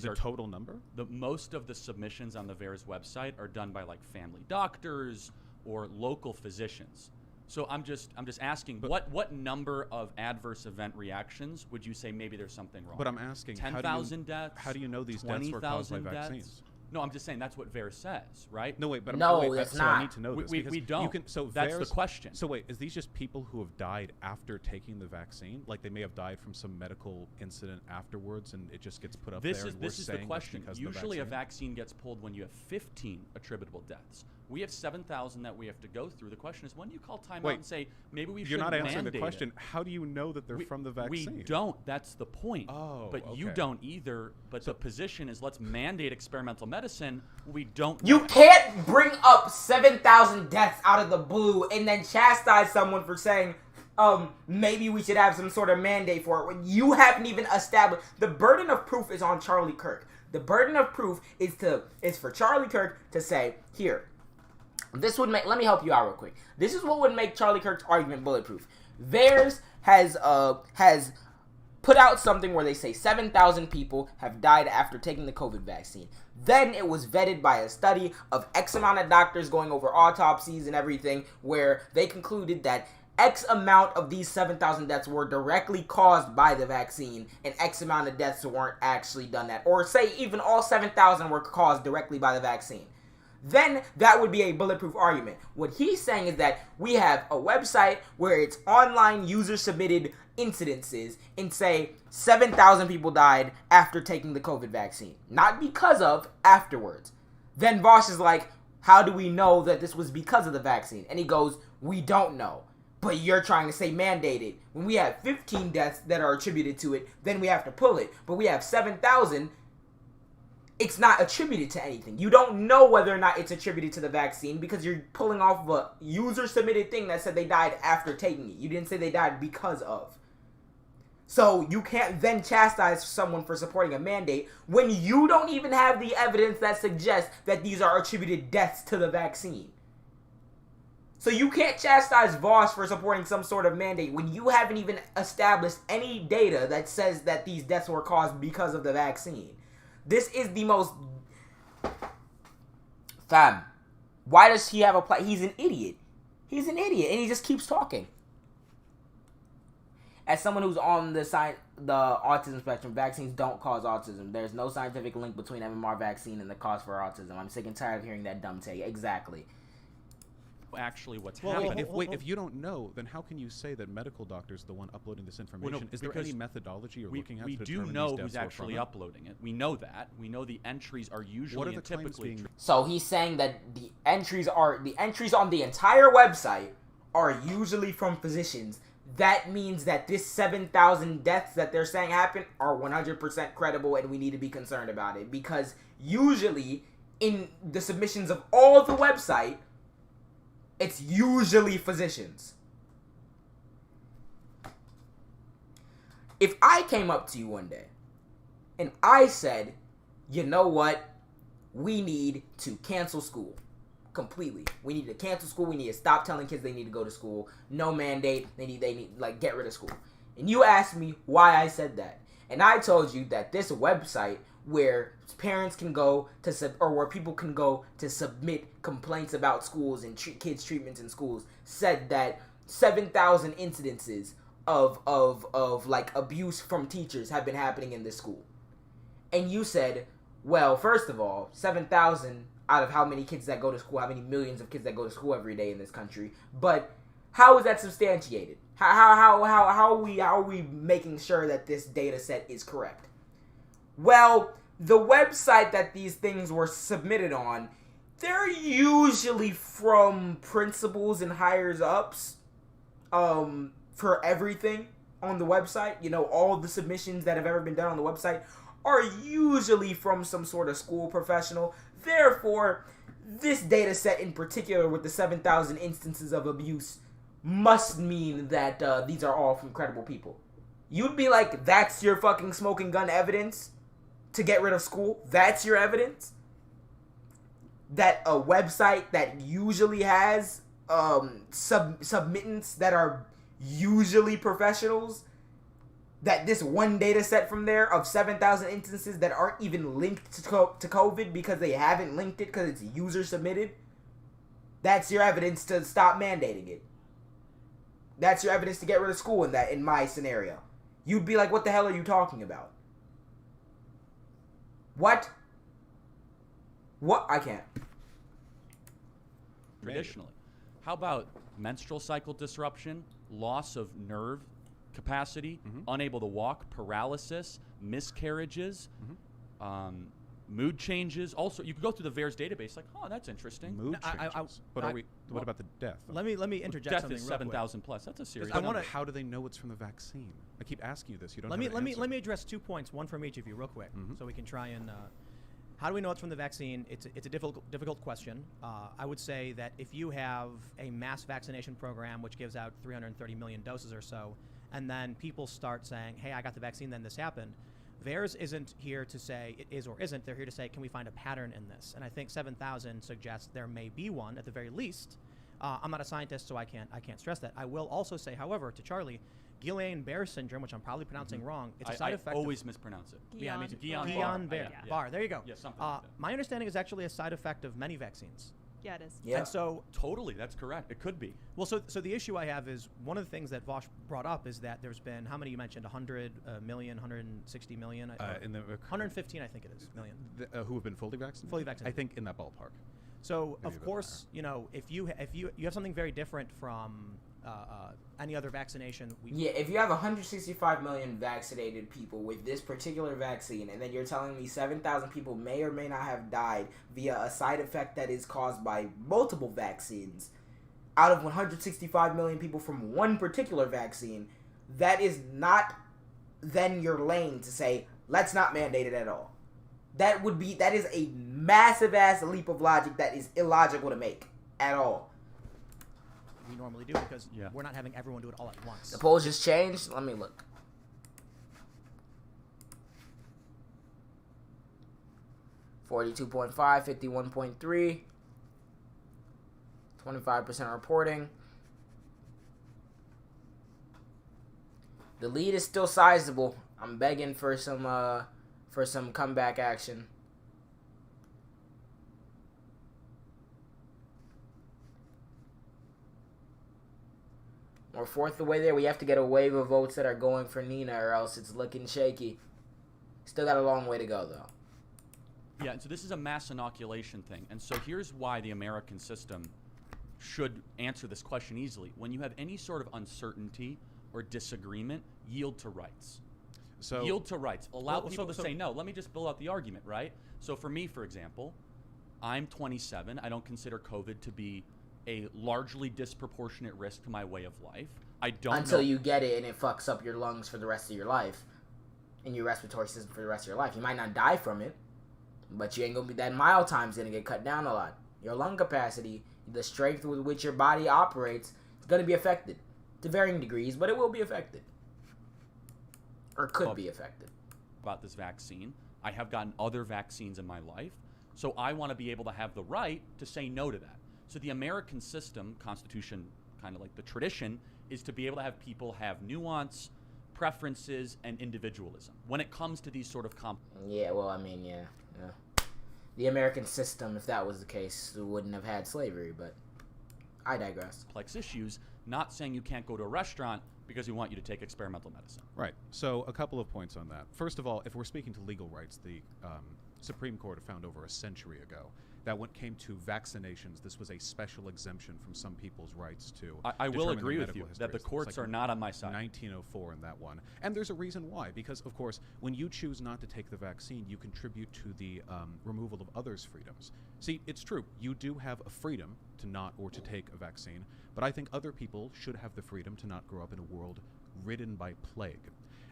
the are total number. Most of the submissions on the VAERS website are done by like family doctors or local physicians. So I'm just asking, what number of adverse event reactions would you say maybe there's something wrong? But I'm asking, 10,000 deaths. How do you know these deaths were caused by vaccines? No, I'm just saying that's what VAERS says, right? No, wait, but that's so not. I need to know this. We don't. You can, so that's VAERS, the question. So wait, is these just people who have died after taking the vaccine? Like they may have died from some medical incident afterwards, and it just gets put up there. This is the question. Usually, a vaccine gets pulled when you have 15 attributable deaths. We have 7,000 that we have to go through. The question is, when do you call timeout and say maybe we should You're not answering mandate the question. it? How do you know that they're from the vaccine? We don't. That's the point. Oh, but okay. you don't either. But the position is, let's mandate experimental medicine. We don't. You can't bring up 7,000 deaths out of the blue and then chastise someone for saying, maybe we should have some sort of mandate for it when you haven't even established. The burden of proof is on Charlie Kirk. The burden of proof is for Charlie Kirk to say, here, this would make, let me help you out real quick. This is what would make Charlie Kirk's argument bulletproof. VAERS has put out something where they say 7,000 people have died after taking the COVID vaccine. Then it was vetted by a study of X amount of doctors going over autopsies and everything, where they concluded that X amount of these 7,000 deaths were directly caused by the vaccine, and X amount of deaths weren't actually done that. Or say even all 7,000 were caused directly by the vaccine. Then that would be a bulletproof argument. What he's saying is that we have a website where it's online user-submitted incidences, and say 7,000 people died after taking the COVID vaccine. Not because of, afterwards. Then VAUSH is like, how do we know that this was because of the vaccine? And he goes, we don't know. But you're trying to say mandated. When we have 15 deaths that are attributed to it, then we have to pull it. But we have 7,000, it's not attributed to anything. You don't know whether or not it's attributed to the vaccine because you're pulling off of a user-submitted thing that said they died after taking it. You didn't say they died because of. So you can't then chastise someone for supporting a mandate when you don't even have the evidence that suggests that these are attributed deaths to the vaccine. So you can't chastise VAUSH for supporting some sort of mandate when you haven't even established any data that says that these deaths were caused because of the vaccine. This is the most... Fam, why does he have a... He's an idiot. He's an idiot, and he just keeps talking. As someone who's on the autism spectrum, vaccines don't cause autism. There's no scientific link between MMR vaccine and the cause for autism. I'm sick and tired of hearing that dumb take. Exactly. Actually, what's happening? If you don't know, then how can you say that medical doctors are the one uploading this information? Well, no, is there any methodology you're looking at we to do determine know these who's deaths actually uploading it. We know that. We know the entries are usually what are the typically. So he's saying that the entries on the entire website are usually from physicians. That means that this 7,000 deaths that they're saying happen are 100% credible, and we need to be concerned about it. Because usually, in the submissions of all the website, it's usually physicians. If I came up to you one day, and I said, you know what? We need to cancel school. Completely. We need to cancel school. We need to stop telling kids they need to go to school. No mandate. They need like get rid of school. And you asked me why I said that. And I told you that this website where parents can go to or where people can go to submit complaints about schools and kids' treatments in schools said that 7,000 incidences of like abuse from teachers have been happening in this school. And you said, well, first of all, 7,000 out of how many kids that go to school, how many millions of kids that go to school every day in this country. But how is that substantiated? How are we making sure that this data set is correct? Well, the website that these things were submitted on, they're usually from principals and higher ups for everything on the website. You know, all of the submissions that have ever been done on the website are usually from some sort of school professional. Therefore, this data set in particular with the 7,000 instances of abuse must mean that these are all from credible people. You'd be like, that's your fucking smoking gun evidence to get rid of school? That's your evidence? That a website that usually has submittants that are usually professionals, that this one data set from there of 7,000 instances that aren't even linked to COVID because they haven't linked it because it's user submitted, that's your evidence to stop mandating it. That's your evidence to get rid of school in my scenario. You'd be like, what the hell are you talking about? What? I can't. Traditionally. How about menstrual cycle disruption, loss of nerve capacity, unable to walk, paralysis, miscarriages, mood changes. Also, you can go through the VAERS database like, oh, that's interesting. Mood changes. What about the death? Let me interject death something. Death is 7,000 plus. That's a serious. How do they know it's from the vaccine? I keep asking you this. You don't. Let me address 2 points, one from each of you, real quick, so we can try and. How do we know it's from the vaccine? It's a difficult question. I would say that if you have a mass vaccination program which gives out 330 million doses or so, and then people start saying, hey, I got the vaccine, then this happened, Theirs isn't here to say it is or isn't. They're here to say, can we find a pattern in this? And I think 7,000 suggests there may be one at the very least. I'm not a scientist, so I can't stress that. I will also say, however, to Charlie, Guillain-Barré syndrome, which I'm probably pronouncing wrong, it's a side effect. I always mispronounce it. Yeah, me too. Guillain-Barré. There you go. Yeah, something like that. My understanding is actually a side effect of many vaccines. Yeah, it is. Yeah. And so totally, that's correct. It could be. Well, so the issue I have is one of the things that VAUSH brought up is that there's been, how many you mentioned, 100 million, 160 million? In the 115, I think it is, million. Who have been fully vaccinated? Fully vaccinated. I think in that ballpark. So Maybe of course, you know, if you have something very different from any other vaccination. If you have 165 million vaccinated people with this particular vaccine, and then you're telling me 7,000 people may or may not have died via a side effect that is caused by multiple vaccines, out of 165 million people from one particular vaccine, that is not then your lane to say, let's not mandate it at all. That is a massive ass leap of logic that is illogical to make at all. We normally do because we're not having everyone do it all at once. The polls just changed. Let me look. $42.5, 51.3, 25% reporting. The lead is still sizable. I'm begging for some comeback action. We're fourth the way there. We have to get a wave of votes that are going for Nina, or else it's looking shaky. Still got a long way to go, though. Yeah, and so this is a mass inoculation thing. And so here's why the American system should answer this question easily. When you have any sort of uncertainty or disagreement, yield to rights. So yield to rights. Allow people to say no. Let me just build out the argument, right? So for me, for example, I'm 27. I don't consider COVID to be a largely disproportionate risk to my way of life. I don't until you get it and it fucks up your lungs for the rest of your life and your respiratory system for the rest of your life. You might not die from it, but you ain't gonna be that mild time's gonna get cut down a lot. Your lung capacity, the strength with which your body operates, is gonna be affected to varying degrees, but it will be affected or could be affected. About this vaccine, I have gotten other vaccines in my life, so I want to be able to have the right to say no to that. So the American system, Constitution, kind of like the tradition, is to be able to have people have nuance, preferences, and individualism when it comes to these sort of Yeah, well, I mean, yeah. The American system, if that was the case, wouldn't have had slavery, but I digress. Complex issues, not saying you can't go to a restaurant because we want you to take experimental medicine. Right. So a couple of points on that. First of all, if we're speaking to legal rights, the Supreme Court found over a century ago that when it came to vaccinations, this was a special exemption from some people's rights to I will agree with you that the courts are not on my side. 1904 in that one. And there's a reason why. Because, of course, when you choose not to take the vaccine, you contribute to the removal of others' freedoms. See, it's true. You do have a freedom to not or to take a vaccine, but I think other people should have the freedom to not grow up in a world ridden by plague.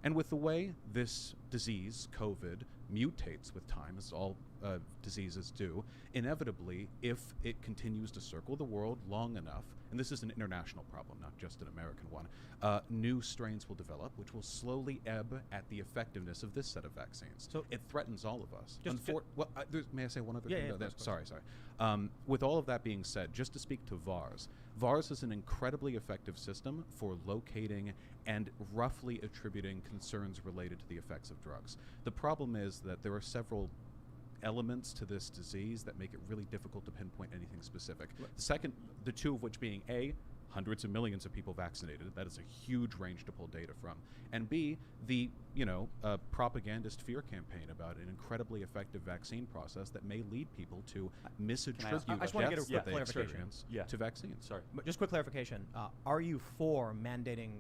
And with the way this disease, COVID, mutates with time, as all diseases do, inevitably, if it continues to circle the world long enough, and this is an international problem, not just an American one, new strains will develop, which will slowly ebb at the effectiveness of this set of vaccines. So it threatens all of us. May I say one other thing? Yeah, sorry. With all of that being said, just to speak to VARS, VARS is an incredibly effective system for locating and roughly attributing concerns related to the effects of drugs. The problem is that there are several elements to this disease that make it really difficult to pinpoint anything specific. The two of which being A, hundreds of millions of people vaccinated. That is a huge range to pull data from. And B, the propagandist fear campaign about an incredibly effective vaccine process that may lead people to misattribute I just want to get a quick clarification to vaccines. Sorry, but just quick clarification. Are you for mandating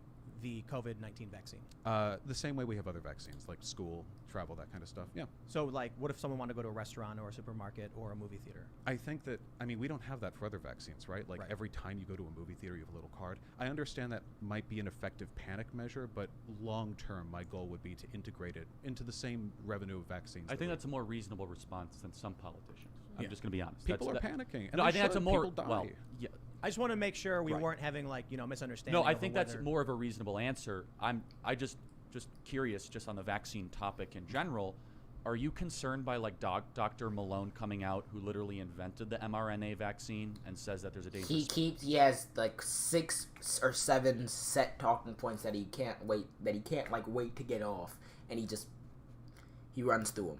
the COVID-19 vaccine? The same way we have other vaccines, like school, travel, that kind of stuff. Yeah. So, like, what if someone wanted to go to a restaurant or a supermarket or a movie theater? I think that, we don't have that for other vaccines, right? Like, every time you go to a movie theater, you have a little card. I understand that might be an effective panic measure, but long-term, my goal would be to integrate it into the same revenue of vaccines. I think that's a more reasonable response than some politicians. I'm just going to be honest. People are panicking. No, I think that's a more... People die. Well, yeah. I just want to make sure we weren't having, misunderstanding. No, I think that's more of a reasonable answer. I just just curious, just on the vaccine topic in general, are you concerned by like Dr. Malone coming out, who literally invented the mRNA vaccine and says that there's a dangerous... He has like 6 or 7 set talking points that he can't wait to get off, and he runs through them.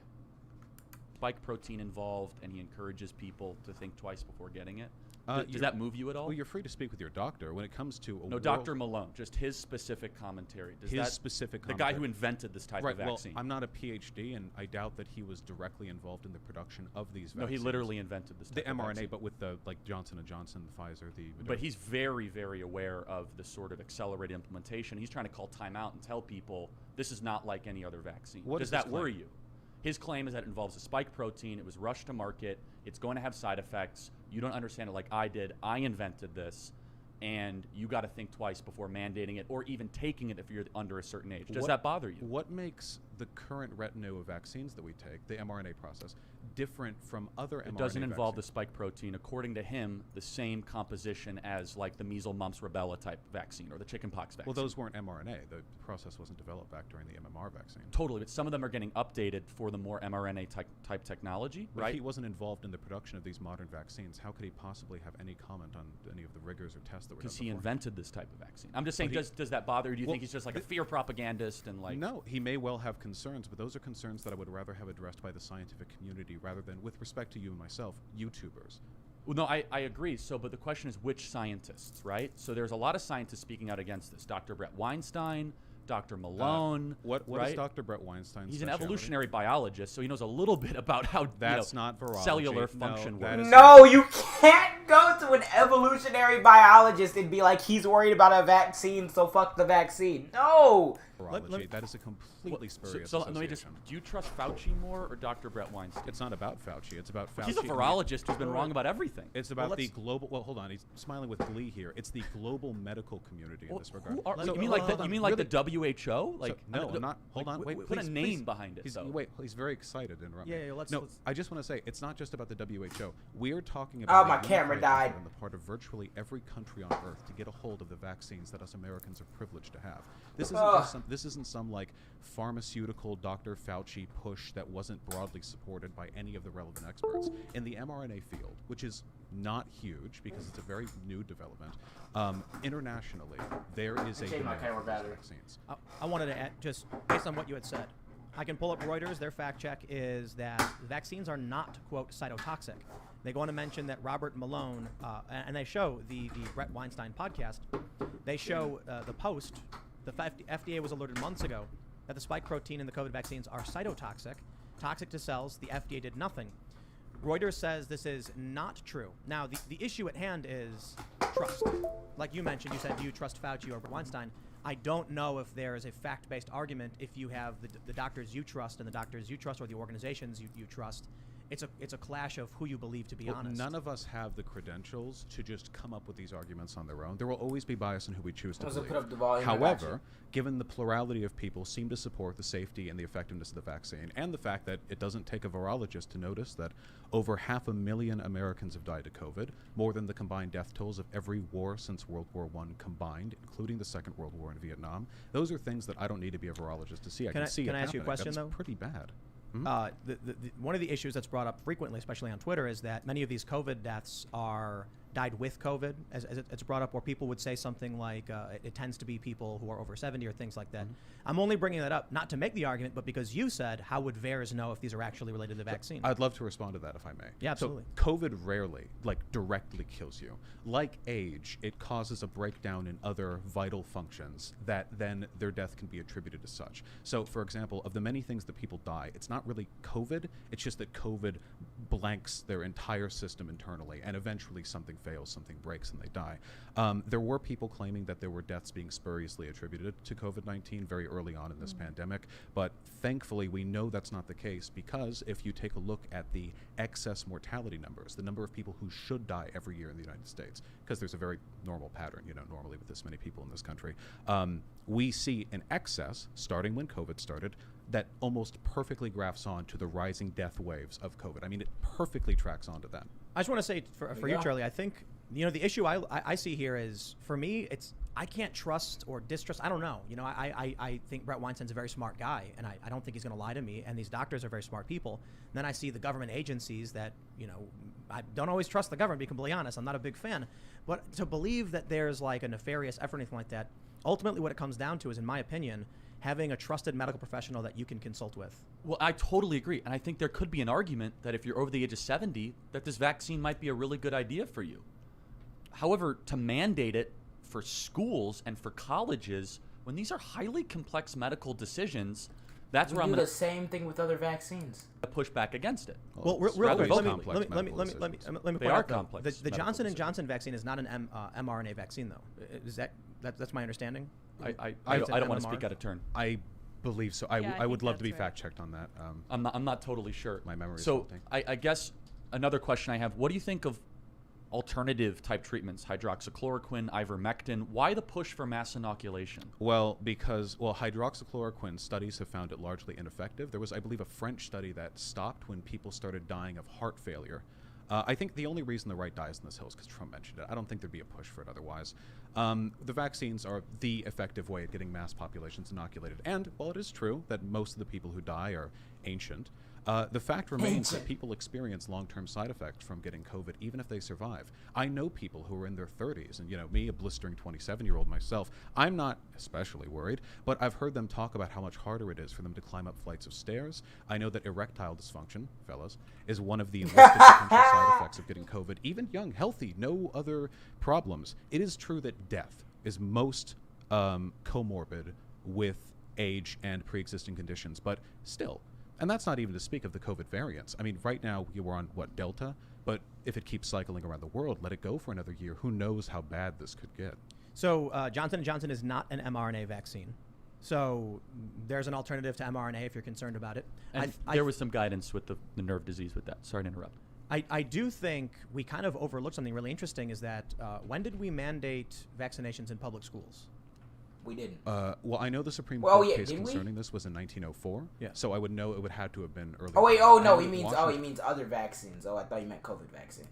Spike protein involved, and he encourages people to think twice before getting it. Does that move you at all? Well, you're free to speak with your doctor when it comes to no, Dr. Malone, just his specific commentary. Specific commentary. The guy who invented this type of vaccine. Well, I'm not a PhD, and I doubt that he was directly involved in the production of these vaccines. No, he literally invented this type of mRNA, vaccine. But with the Johnson & Johnson, Pfizer, the Moderna. But he's very, very aware of the sort of accelerated implementation. He's trying to call time out and tell people this is not like any other vaccine. Does that worry you? His claim is that it involves a spike protein. It was rushed to market. It's going to have side effects. You don't understand it like I did. I invented this, and you got to think twice before mandating it or even taking it if you're under a certain age. Does that bother you? What makes the current retinue of vaccines that we take, the mRNA process, different from other mRNA It doesn't involve the vaccines? spike protein. According to him, the same composition as like the measles, mumps, rubella type vaccine or the chickenpox vaccine. Well, those weren't mRNA. The process wasn't developed back during the MMR vaccine. Totally, but some of them are getting updated for the more mRNA type technology, But right? he wasn't involved in the production of these modern vaccines. How could he possibly have any comment on any of the rigors or tests that were done Because he before? invented this type of vaccine. I'm just saying, does that bother you? Do you think he's just like a fear propagandist and like... No, he may well have concerns, but those are concerns that I would rather have addressed by the scientific community rather than, with respect to you and myself, YouTubers. Well, no, I agree. So, but the question is which scientists, right? So there's a lot of scientists speaking out against this. Dr. Brett Weinstein, Dr. Malone. What right? is Dr. Brett Weinstein's He's an specialty? evolutionary biologist, so he knows a little bit about how not virology. cellular function works. No, you can't go to an evolutionary biologist and be like, he's worried about a vaccine, so fuck the vaccine. No! Virology. That is a completely spurious So let me just, do you trust Fauci more or Dr. Brett Weinstein? It's not about Fauci. It's about Fauci. He's a virologist who's been wrong about everything. It's about the global. Well, hold on. He's smiling with glee here. It's the global medical community in this regard. You mean like the WHO? Like no, I'm not. Hold on. Wait. Put a name behind it. Wait. He's very excited. Interrupt me. Let's. I just want to say it's not just about the WHO. We're talking about. Oh, my camera died. On the part of virtually every country on Earth to get a hold of the vaccines that us Americans are privileged to have. This isn't some like pharmaceutical Dr. Fauci push that wasn't broadly supported by any of the relevant experts in the mRNA field, which is not huge because it's a very new development. Internationally, there is a demand for vaccines. I wanted to add, just based on what you had said, I can pull up Reuters. Their fact check is that vaccines are not, quote, cytotoxic. They go on to mention that Robert Malone, and they show the Brett Weinstein podcast, they show the Post, the FDA was alerted months ago that the spike protein in the COVID vaccines are cytotoxic, toxic to cells. The FDA did nothing. Reuters says this is not true. Now, the issue at hand is trust. Like you mentioned, you said, do you trust Fauci or Weinstein? I don't know if there is a fact-based argument if you have the doctors you trust and the doctors you trust or the organizations you trust. It's a clash of who you believe, to be honest. None of us have the credentials to just come up with these arguments on their own. There will always be bias in who we choose to believe. Put up the volume. However, given the plurality of people seem to support the safety and the effectiveness of the vaccine, and the fact that it doesn't take a virologist to notice that over 500,000 Americans have died of COVID, more than the combined death tolls of every war since World War I combined, including the Second World War in Vietnam. Those are things that I don't need to be a virologist to see. I can see it happening. Can I ask you a question, though? That's pretty bad. One of the issues that's brought up frequently, especially on Twitter, is that many of these COVID deaths died with COVID, as it's brought up, where people would say something like it tends to be people who are over 70 or things like that. Mm-hmm. I'm only bringing that up not to make the argument, but because you said, how would VAERS know if these are actually related to the vaccine? I'd love to respond to that if I may. Yeah, absolutely. So COVID rarely, directly kills you. Like age, it causes a breakdown in other vital functions that then their death can be attributed as such. So, for example, of the many things that people die, it's not really COVID, it's just that COVID blanks their entire system internally, and eventually something fails, something breaks, and they die. There were people claiming that there were deaths being spuriously attributed to COVID-19 very early on in this pandemic, but thankfully we know that's not the case, because if you take a look at the excess mortality numbers, the number of people who should die every year in the United States, because there's a very normal pattern, normally with this many people in this country, we see an excess, starting when COVID started, that almost perfectly graphs on to the rising death waves of COVID. I mean, it perfectly tracks onto that. I just want to say for you, Charlie, I think the issue I see here is, for me, I can't trust or distrust. I don't know. I think Brett Weinstein's a very smart guy, and I don't think he's going to lie to me. And these doctors are very smart people. And then I see the government agencies that, I don't always trust the government, to be completely honest. I'm not a big fan. But to believe that there's like a nefarious effort or anything like that, ultimately what it comes down to is, in my opinion, having a trusted medical professional that you can consult with. Well, I totally agree. And I think there could be an argument that if you're over the age of 70, that this vaccine might be a really good idea for you. However, to mandate it for schools and for colleges, when these are highly complex medical decisions, that's where I'm going to do the same thing with other vaccines. Push back against it. Well, real quick, let me point out, complex. The Johnson & Johnson vaccine is not an mRNA vaccine, though. Is that's my understanding? I don't want to speak out of turn. I believe so. I would love to be fact checked on that. I'm not totally sure. My memory is so I guess another question I have: what do you think of alternative type treatments, hydroxychloroquine, ivermectin? Why the push for mass inoculation? Well, because hydroxychloroquine studies have found it largely ineffective. There was, I believe, a French study that stopped when people started dying of heart failure. I think the only reason the right dies in this hill is because Trump mentioned it. I don't think there'd be a push for it otherwise. The vaccines are the effective way of getting mass populations inoculated. And while it is true that most of the people who die are ancient, the fact remains that people experience long-term side effects from getting COVID, even if they survive. I know people who are in their 30s, and me, a blistering 27-year-old myself, I'm not especially worried, but I've heard them talk about how much harder it is for them to climb up flights of stairs. I know that erectile dysfunction, fellas, is one of the listed potential side effects of getting COVID. Even young, healthy, no other problems. It is true that death is most comorbid with age and pre-existing conditions, but still. And that's not even to speak of the COVID variants. I mean, right now we're on, Delta? But if it keeps cycling around the world, let it go for another year. Who knows how bad this could get? So Johnson & Johnson is not an mRNA vaccine. So there's an alternative to mRNA if you're concerned about it. And there was some guidance with the nerve disease with that. Sorry to interrupt. I do think we kind of overlooked something really interesting, is that when did we mandate vaccinations in public schools? We didn't. Well, I know the Supreme Court case concerning this was in 1904. Yeah. So I would know it would have to have been earlier. Oh wait, no, he means other vaccines. Oh, I thought you meant COVID vaccine.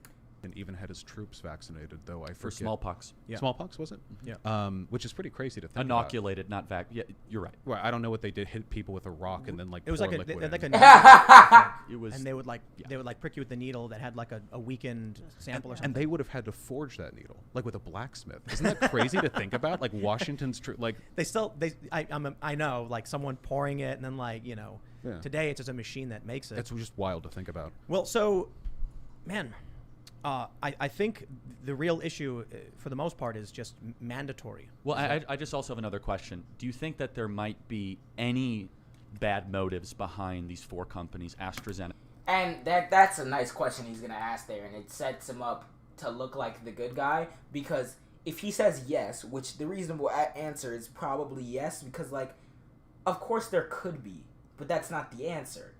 And even had his troops vaccinated, though I forget. For smallpox. Yeah. Smallpox, was it? Yeah. Which is pretty crazy to think Inoculated, not vac. Yeah, you're right. Right. I don't know what they did. Hit people with a rock and then it was like a liquid it was, and they would prick you with the needle that had like a weakened sample or something. And they would have had to forge that needle, like with a blacksmith. Isn't that crazy to think about? Like Washington's I know, like someone pouring it, and then today it's just a machine that makes it. It's just wild to think about. Well, so, man. I think the real issue, for the most part, is just mandatory. Well, I just also have another question. Do you think that there might be any bad motives behind these four companies, AstraZeneca? And that's a nice question he's going to ask there, and it sets him up to look like the good guy, because if he says yes, which the reasonable answer is probably yes, because, of course there could be, but that's not the answer.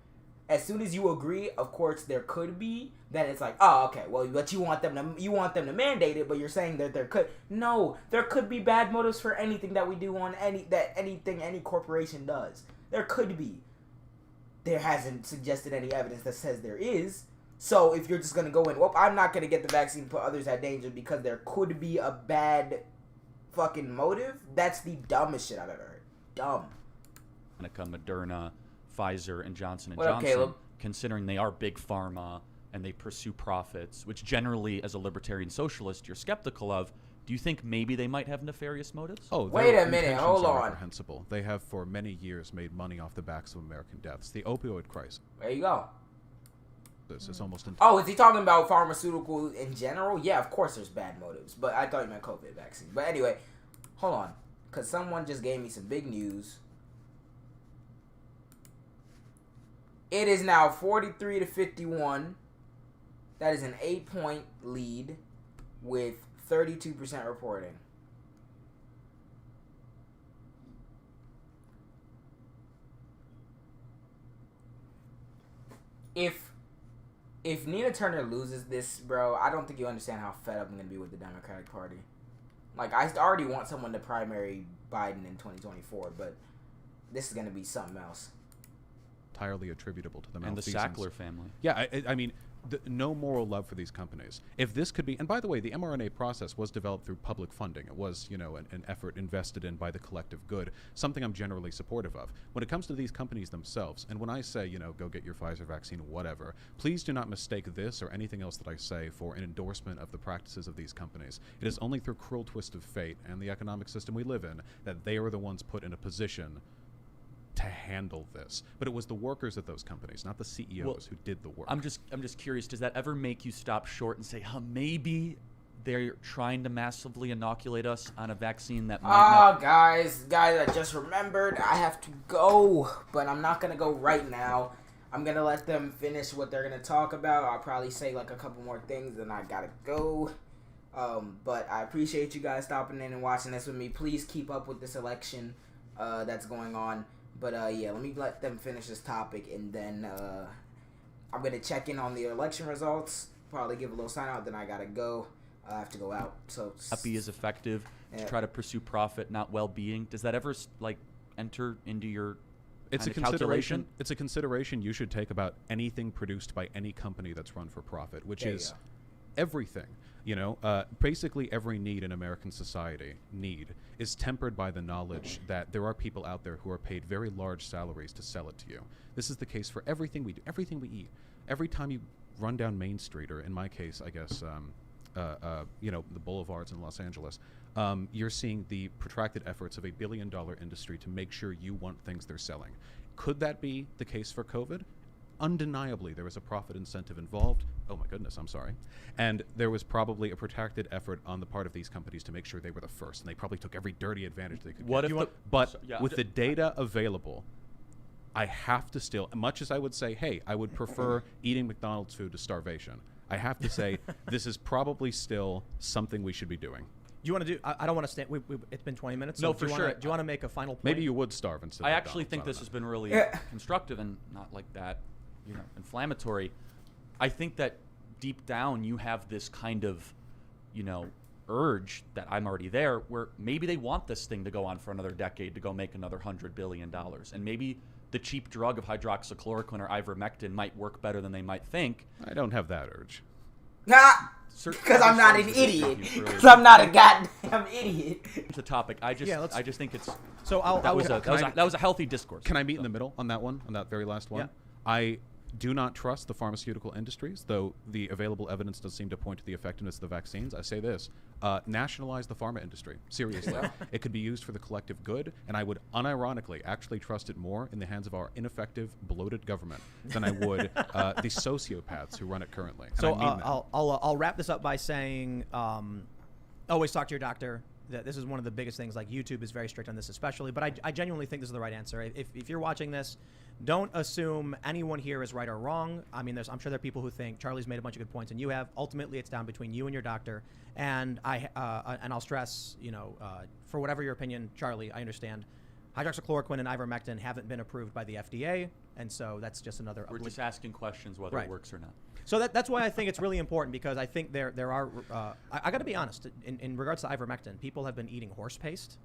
As soon as you agree, of course there could be, then it's like, oh, okay, well, but you want them to mandate it, but you're saying that there could be bad motives for anything that we do on anything any corporation does. There could be. There hasn't suggested any evidence that says there is. So if you're just gonna go in, well, I'm not gonna get the vaccine, put others at danger because there could be a bad fucking motive, that's the dumbest shit I've ever heard. Dumb. Moderna, Pfizer, and Johnson & Johnson, considering they are big pharma and they pursue profits, which generally, as a libertarian socialist, you're skeptical of, do you think maybe they might have nefarious motives? Oh, wait a minute, hold on. Reprehensible. They have for many years made money off the backs of American deaths. The opioid crisis. There you go. This is almost. Is he talking about pharmaceutical in general? Yeah, of course there's bad motives, but I thought you meant COVID vaccine. But anyway, hold on, because someone just gave me some big news. It is now 43-51. That is an 8-point lead with 32% reporting. If Nina Turner loses this, bro, I don't think you understand how fed up I'm going to be with the Democratic Party. I already want someone to primary Biden in 2024, but this is going to be something else. Entirely attributable to the and the Sackler family. Yeah, I mean, no moral love for these companies. If this could be, and by the way, the mRNA process was developed through public funding. It was, an effort invested in by the collective good, something I'm generally supportive of. When it comes to these companies themselves, and when I say, go get your Pfizer vaccine, whatever, please do not mistake this or anything else that I say for an endorsement of the practices of these companies. It is only through cruel twist of fate and the economic system we live in that they are the ones put in a position to handle this. But it was the workers at those companies, not the CEOs, who did the work. I'm just curious, does that ever make you stop short and say, maybe they're trying to massively inoculate us on a vaccine that might not... guys, I just remembered I have to go, but I'm not going to go right now. I'm going to let them finish what they're going to talk about. I'll probably say like a couple more things, and I got to go. But I appreciate you guys stopping in and watching this with me. Please keep up with this election that's going on. But, let me let them finish this topic, and then I'm going to check in on the election results, probably give a little sign out, then I got to go. I have to go out. So not be as effective to try to pursue profit, not well-being. Does that ever, enter into your It's a consideration. It's a consideration you should take about anything produced by any company that's run for profit, which is everything. Basically every need in American society is tempered by the knowledge that there are people out there who are paid very large salaries to sell it to you. This is the case for everything we do, everything we eat. Every time you run down Main Street, or in my case, I guess, the boulevards in Los Angeles, you're seeing the protracted efforts of a billion-dollar industry to make sure you want things they're selling. Could that be the case for COVID? Undeniably, there was a profit incentive involved. Oh my goodness, I'm sorry. And there was probably a protracted effort on the part of these companies to make sure they were the first, and they probably took every dirty advantage they could get. With the data available, I have to still, much as I would say, hey, I would prefer eating McDonald's food to starvation, I have to say this is probably still something we should be doing. Do you want to do? I don't want to stay. It's been 20 minutes. No, so for sure. Do you want to make a final point? Maybe you would starve instead. I actually think this has been really constructive and not like that, inflammatory. I think that deep down you have this kind of, urge that I'm already there, where maybe they want this thing to go on for another decade to go make another $100 billion, and maybe the cheap drug of hydroxychloroquine or ivermectin might work better than they might think. I don't have that urge. Because I'm not an idiot. Because I'm not a goddamn idiot. It's a topic. I just think it's. So that was a healthy discourse. Can I meet in the middle on that one, on that very last one? Yeah. I do not trust the pharmaceutical industries, though the available evidence does seem to point to the effectiveness of the vaccines. I say this, nationalize the pharma industry. Seriously. It could be used for the collective good, and I would unironically actually trust it more in the hands of our ineffective, bloated government than I would the sociopaths who run it currently. And so I mean that. I'll wrap this up by saying, always talk to your doctor. This is one of the biggest things. Like, YouTube is very strict on this especially, but I genuinely think this is the right answer. If you're watching this, don't assume anyone here is right or wrong. I mean, I'm sure there are people who think Charlie's made a bunch of good points, and you have. Ultimately, it's down between you and your doctor. And I'll stress, for whatever your opinion, Charlie, I understand. Hydroxychloroquine and ivermectin haven't been approved by the FDA, and so that's just another. We're just asking questions whether it works or not. So that's why I think it's really important, because I think there are. I got to be honest. In regards to ivermectin, people have been eating horse paste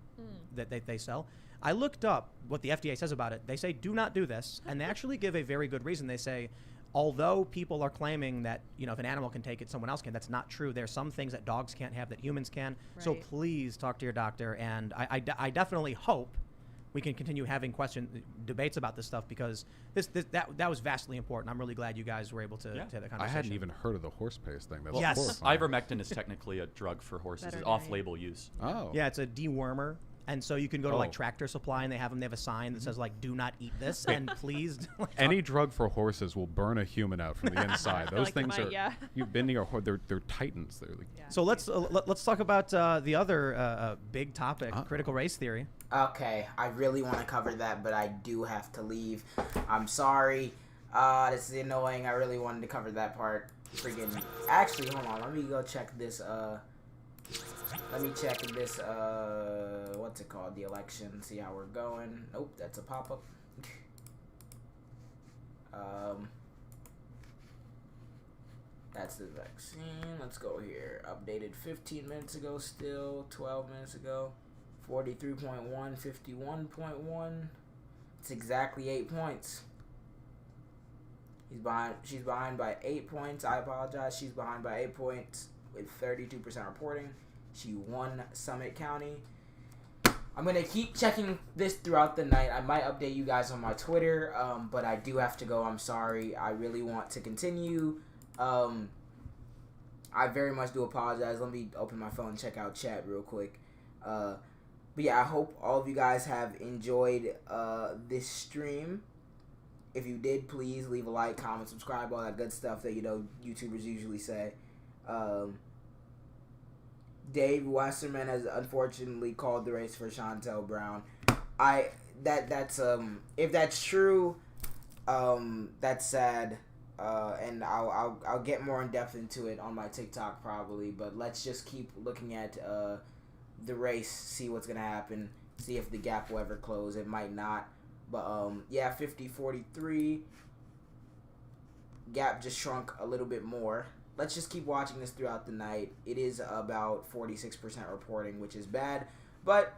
that they sell. I looked up what the FDA says about it. They say do not do this, and they actually give a very good reason. They say, although people are claiming that if an animal can take it, someone else can. That's not true. There's some things that dogs can't have that humans can. Right. So please talk to your doctor, and I definitely hope we can continue having debates about this stuff, because that was vastly important. I'm really glad you guys were able to have that conversation. I hadn't even heard of the horse paste thing. That's yes. Ivermectin is technically a drug for horses. It's off-label use. Oh. Yeah, it's a dewormer. And so you can go to like Tractor Supply, and they have a sign that says like, "Do not eat this," and please. Any drug for horses will burn a human out from the inside. Those things you've been near. They're titans. They're like. Yeah. So let's talk about the other big topic, critical race theory. Okay, I really want to cover that, but I do have to leave. I'm sorry. This is annoying. I really wanted to cover that part. Actually, hold on. Let me go check this. Let me check this, what's it called, the election, see how we're going. Nope, that's a pop-up. That's the vaccine. Let's go here. Updated 15 minutes ago still, 12 minutes ago. 43.1, 51.1. It's exactly 8 points. She's behind by 8 points. I apologize. She's behind by 8 points with 32% reporting. She won Summit County. I'm going to keep checking this throughout the night. I might update you guys on my Twitter, but I do have to go. I'm sorry. I really want to continue. I very much do apologize. Let me open my phone and check out chat real quick. But yeah, I hope all of you guys have enjoyed this stream. If you did, please leave a like, comment, subscribe, all that good stuff that, you know, YouTubers usually say. Dave Wasserman has unfortunately called the race for Shontel Brown. That's if that's true, that's sad. And I'll get more in depth into it on my TikTok probably. But let's just keep looking at the race, see what's gonna happen, see if the gap will ever close. It might not. But yeah, 50-43. Gap just shrunk a little bit more. Let's just keep watching this throughout the night. It is about 46% reporting, which is bad, but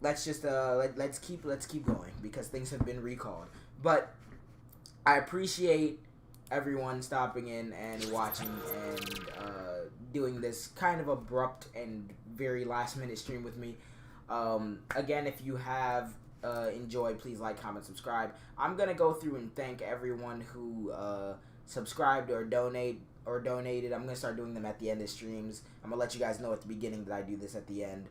let's just let's keep going because things have been recalled. But I appreciate everyone stopping in and watching and doing this kind of abrupt and very last minute stream with me. Again, if you have enjoyed, please like, comment, subscribe. I'm gonna go through and thank everyone who subscribed or donated. I'm gonna start doing them at the end of streams. I'm gonna let you guys know at the beginning that I do this at the end.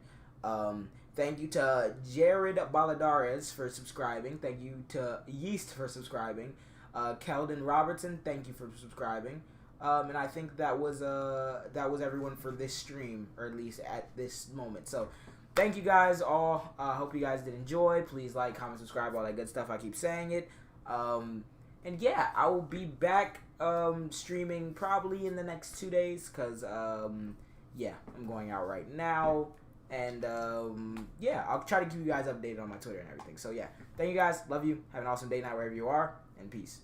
Thank you to Jared Baladares for subscribing. Thank you to Yeast for subscribing. Keldon Robertson, thank you for subscribing. And I think that was everyone for this stream, or at least at this moment. So thank you guys all. Hope you guys did enjoy. Please like, comment, subscribe, all that good stuff. I keep saying it. And yeah, I will be back streaming probably in the next 2 days because, yeah, I'm going out right now. And, yeah, I'll try to keep you guys updated on my Twitter and everything. So, yeah, thank you guys. Love you. Have an awesome day, night, wherever you are. And peace.